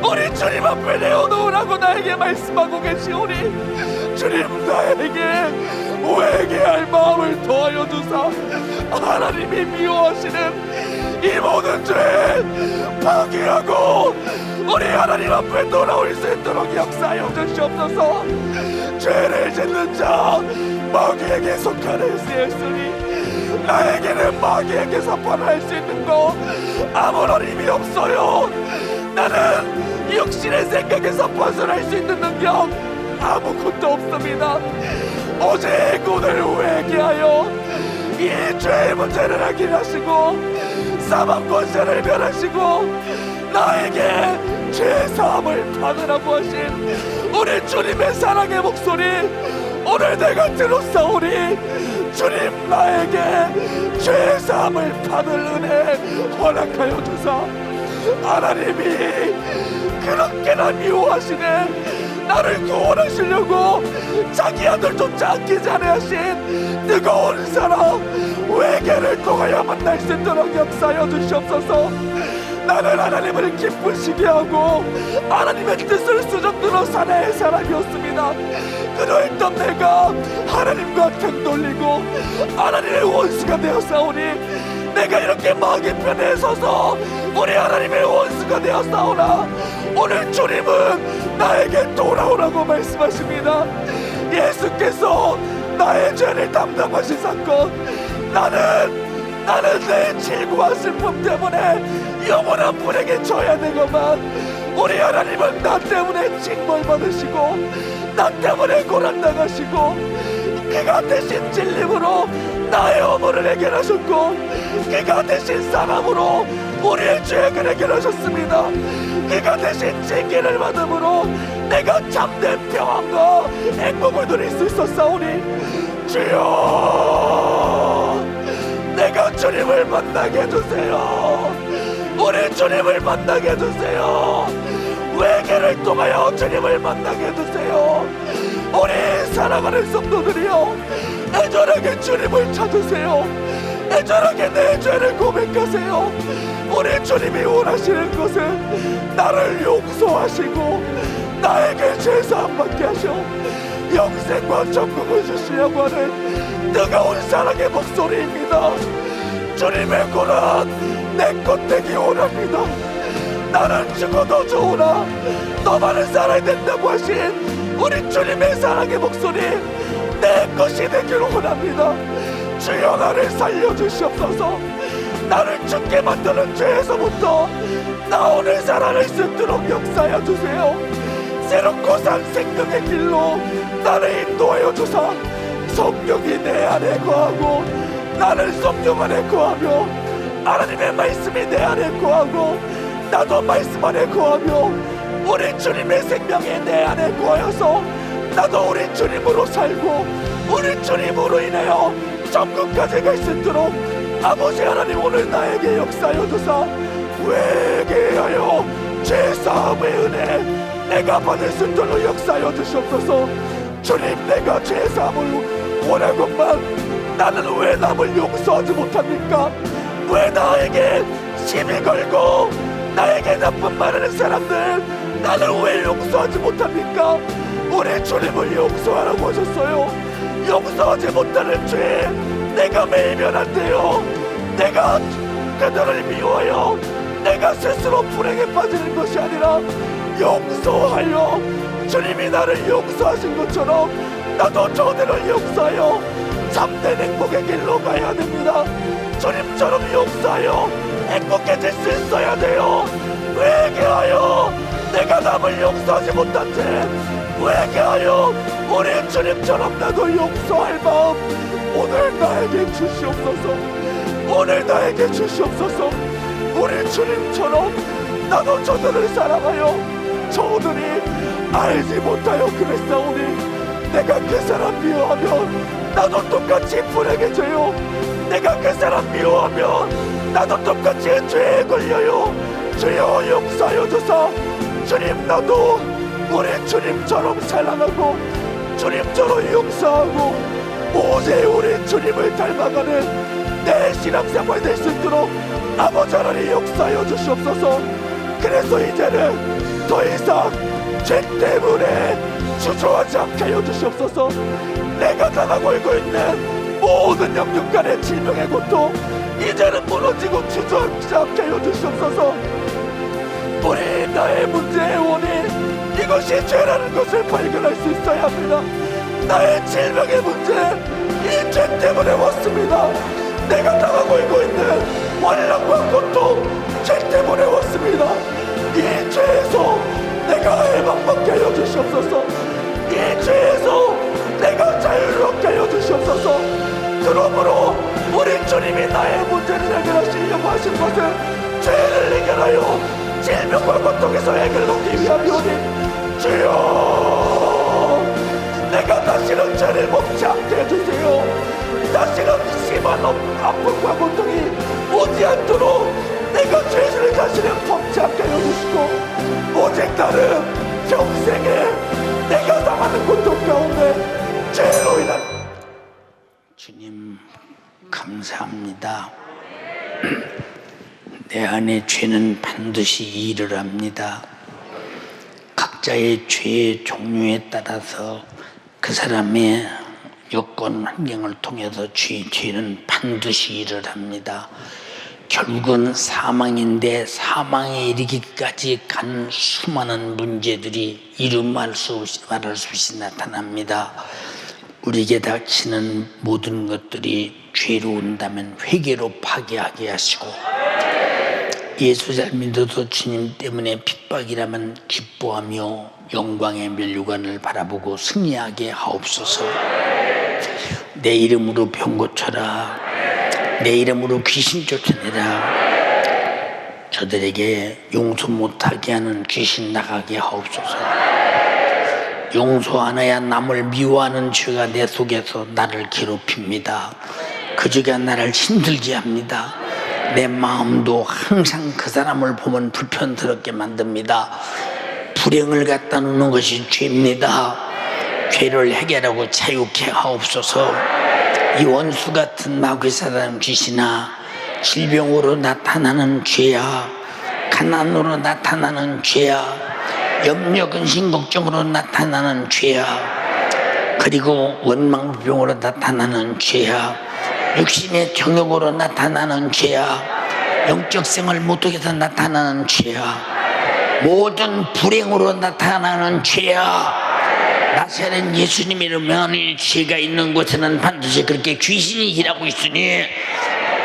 우리 주님 앞에 내어놓으라고 나에게 말씀하고 계시오니 주님 나에게 회개할 마음을 더하여 주사 하나님이 미워하시는 이 모든 죄 파괴하고 우리 하나님 앞에 돌아올 수 있도록 역사하여 주시옵소서. 죄를 짓는 자 마귀에게 속하는 세였으니 나에게는 마귀에게서 벗어날 수 있는 거 아무런 힘이 없어요. 나는 육신의 생각에서 벗어날 수 있는 능력 아무것도 없습니다. 오직 오늘 회개하여 이 죄의 문제를 해결하시고 사망 권세를 멸하시고 나에게 죄 사함을 받으라고 하신 우리 주님의 사랑의 목소리 오늘 내가 들었사오니 주님 나에게 죄 사함을 받을 은혜 허락하여 주사 하나님이 그렇게나 미워하시네 나를 구원하시려고 자기 아들조차 아끼지 않으신 뜨거운 사랑 회개를 통하여 만날 수 있도록 역사하여 주시옵소서. 나는 하나님을 기쁘시게 하고 하나님의 뜻을 수정들어 사는 사람이었습니다. 그러했던 내가 하나님과 등 돌리고 하나님의 원수가 되었사오니 내가 이렇게 마귀 편에 서서 우리 하나님의 원수가 되었사오나 오늘 주님은 나에게 돌아오라고 말씀하십니다. 예수께서 나의 죄를 담당하신 사건 나는 내 질고와 슬픔 때문에 영원한 불에게 져야 되고만 우리 하나님은 나 때문에 징벌받으시고 나 때문에 고난당하시고 그가 대신 진림으로 나의 허물을 해결하셨고 그가 대신 사함으로 우리의 죄악을 해결하셨습니다. 그가 대신 징계를 받음으로 내가 참된 평안과 행복을 누릴 수 있었사오니 주여 내가 주님을 만나게 해주세요. 우리 주님을 만나게 해주세요. 회개를 통하여 주님을 만나게 해주세요. 우리 사랑하는 성도들이여 애절하게 주님을 찾으세요. 애절하게 내 죄를 고백하세요. 우리 주님이 원하시는 것은 나를 용서하시고 나에게 죄사함 받게 하셔 영생과 천국을 주시려고 하는 뜨거운 사랑의 목소리입니다. 주님의 고난 내 것 되기 원합니다. 나는 죽어도 좋으나 너만은 살아야 된다고 하신 우리 주님의 사랑의 목소리 내 것이 되기를 원합니다. 주여 나를 살려주시옵소서. 나를 죽게 만드는 죄에서부터 나 오늘 살아날 수 있도록 역사하여 주세요. 새롭고 산 생명의 길로 나를 인도하여 주사 성령이 내 안에 거하고 나는 성령 안에 거하며 하나님의 말씀이 내 안에 거하고 나도 말씀 안에 거하며 우리 주님의 생명이 내 안에 거하여서 나도 우리 주님으로 살고 우리 주님으로 인하여 천국까지 갈 수 있도록 아버지 하나님 오늘 나에게 역사하여 주사 회개하여 죄사함의 은혜 내가 받을 수 있도록 역사하여 주시옵소서. 주님 내가 죄사함을 원하건만 나는 왜 남을 용서하지 못합니까? 왜 나에게 시비 걸고 나에게 나쁜 말하는 사람들 나는 왜 용서하지 못합니까? 우리 주님을 용서하라고 하셨어요. 용서하지 못하는 죄 내가 매이면 안 돼요. 내가 그들을 미워하여 내가 스스로 불행에 빠지는 것이 아니라 용서하여 주님이 나를 용서하신 것처럼 나도 저들을 용서하여 참된 행복의 길로 가야 됩니다. 주님처럼 용서하여 행복해질 수 있어야 돼요. 회개하여 내가 남을 용서하지 못한 죄 회개하여 우리 주님처럼 나도 용서할 마음 오늘 나에게 주시옵소서. 오늘 나에게 주시옵소서. 우리 주님처럼 나도 저들을 사랑하여 저들이 알지 못하여 그랬사오니 내가 그 사람 미워하면 나도 똑같이 불행해져요. 내가 그 사람 미워하면 나도 똑같이 죄에 걸려요. 주여 용서하여 주사 주님 나도 우리 주님처럼 사랑하고 주님처럼 용서하고 오직 우리 주님을 닮아가는 내 신앙생활 될 수 있도록 아버지 하나님 역사하여 주시옵소서. 그래서 이제는 더 이상 죄 때문에 주저하지 않게 하여 주시옵소서. 내가 당하고 있는 모든 영육간의 질병의 고통 이제는 무너지고 주저하지 않게 하여 주시옵소서. 우리 나의 문제의 원인 이것이 죄라는 것을 발견할 수 있어야 합니다. 나의 질병의 문제 이 죄 때문에 왔습니다. 내가 당하고 있는 환란과 고통, 죄 때문에 왔습니다. 이 죄에서 내가 해방받게 하여 주시옵소서. 이 죄에서 내가 자유롭게 하여 주시옵소서. 그러므로 우리 주님이 나의 문제를 해결하시려고 하신 것은 죄를 해결하여 질병과 고통에서 해결받기 위함이오니 주여, 내가 다시는 죄를 먹지 않게 해주세요. 다시는 심한 아픔과 고통이 오지 않도록 내가 죄를 다시는 먹지 않게 해주시고, 오직 나는 평생에 내가 당하는 고통 가운데 죄로 인한 주님 감사합니다. 내 안에 죄는 반드시 일을 합니다. 각자의 죄의 종류에 따라서 그 사람의 여건 환경을 통해서 죄는 반드시 일을 합니다. 결국은 사망인데 사망에 이르기까지 간 수많은 문제들이 이루 말할 수 없이 나타납니다. 우리에게 닥치는 모든 것들이 죄로 온다면 회개로 파괴하게 하시고, 예수 잘 믿어도 주님 때문에 핍박이라면 기뻐하며 영광의 면류관을 바라보고 승리하게 하옵소서. 내 이름으로 병 고쳐라, 내 이름으로 귀신 쫓아내라, 저들에게 용서 못하게 하는 귀신 나가게 하옵소서. 용서 안 해야 남을 미워하는 죄가 내 속에서 나를 괴롭힙니다. 그 죄가 나를 힘들게 합니다. 내 마음도 항상 그 사람을 보면 불편스럽게 만듭니다. 불행을 갖다 놓는 것이 죄입니다. 죄를 해결하고 자유케 하옵소서. 이 원수 같은 마귀 사단 귀신아, 질병으로 나타나는 죄야, 가난으로 나타나는 죄야, 염려 근심 걱정으로 나타나는 죄야, 그리고 원망병으로 나타나는 죄야, 육신의 정욕으로 나타나는 죄야, 영적 생활 못하게서 나타나는 죄야, 모든 불행으로 나타나는 죄야. 나사렛 예수님 이름으로 죄가 있는 곳에는 반드시 그렇게 귀신이 일하고 있으니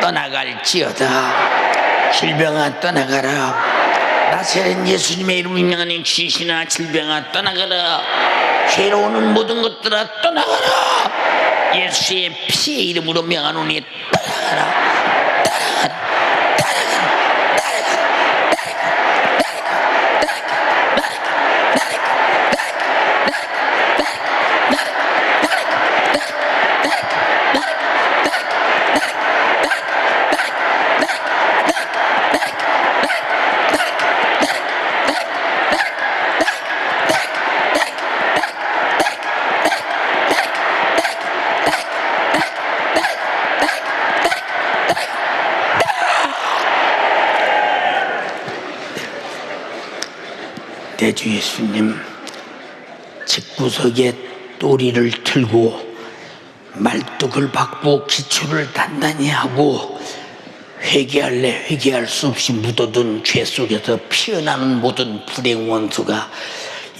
떠나갈지어다. 질병아 떠나가라. 나사렛 예수님의 이름으로 명하는 귀신아 질병아 떠나가라. 죄로 오는 모든 것들아 떠나가라. 예수의 피의 이름으로 명하노니 떠나가라. 내 주 예수님, 집구석에 또리를 틀고 말뚝을 박고 기초를 단단히 하고 회개할래 회개할 수 없이 묻어둔 죄 속에서 피어나는 모든 불행 원수가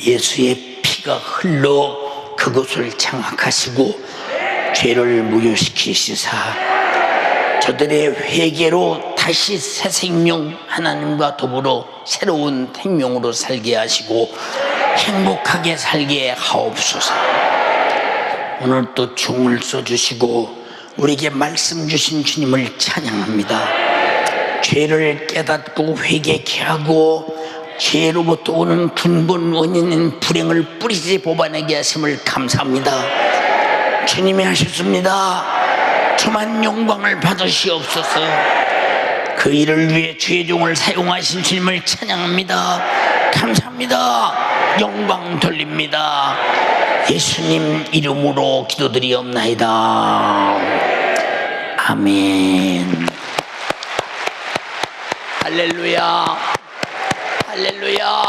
예수의 피가 흘러 그것을 장악하시고 죄를 무효시키시사 저들의 회개로 다시 새 생명 하나님과 더불어 새로운 생명으로 살게 하시고 행복하게 살게 하옵소서. 오늘 또 종을 써주시고 우리에게 말씀 주신 주님을 찬양합니다. 죄를 깨닫고 회개케 하고 죄로부터 오는 근본 원인인 불행을 뿌리째 뽑아내게 하심을 감사합니다. 주님이 하셨습니다. 저만 영광을 받으시옵소서. 그 일을 위해 주의 종을 사용하신 주님을 찬양합니다. 감사합니다. 영광 돌립니다. 예수님 이름으로 기도드리옵나이다. 아멘. 할렐루야. 할렐루야.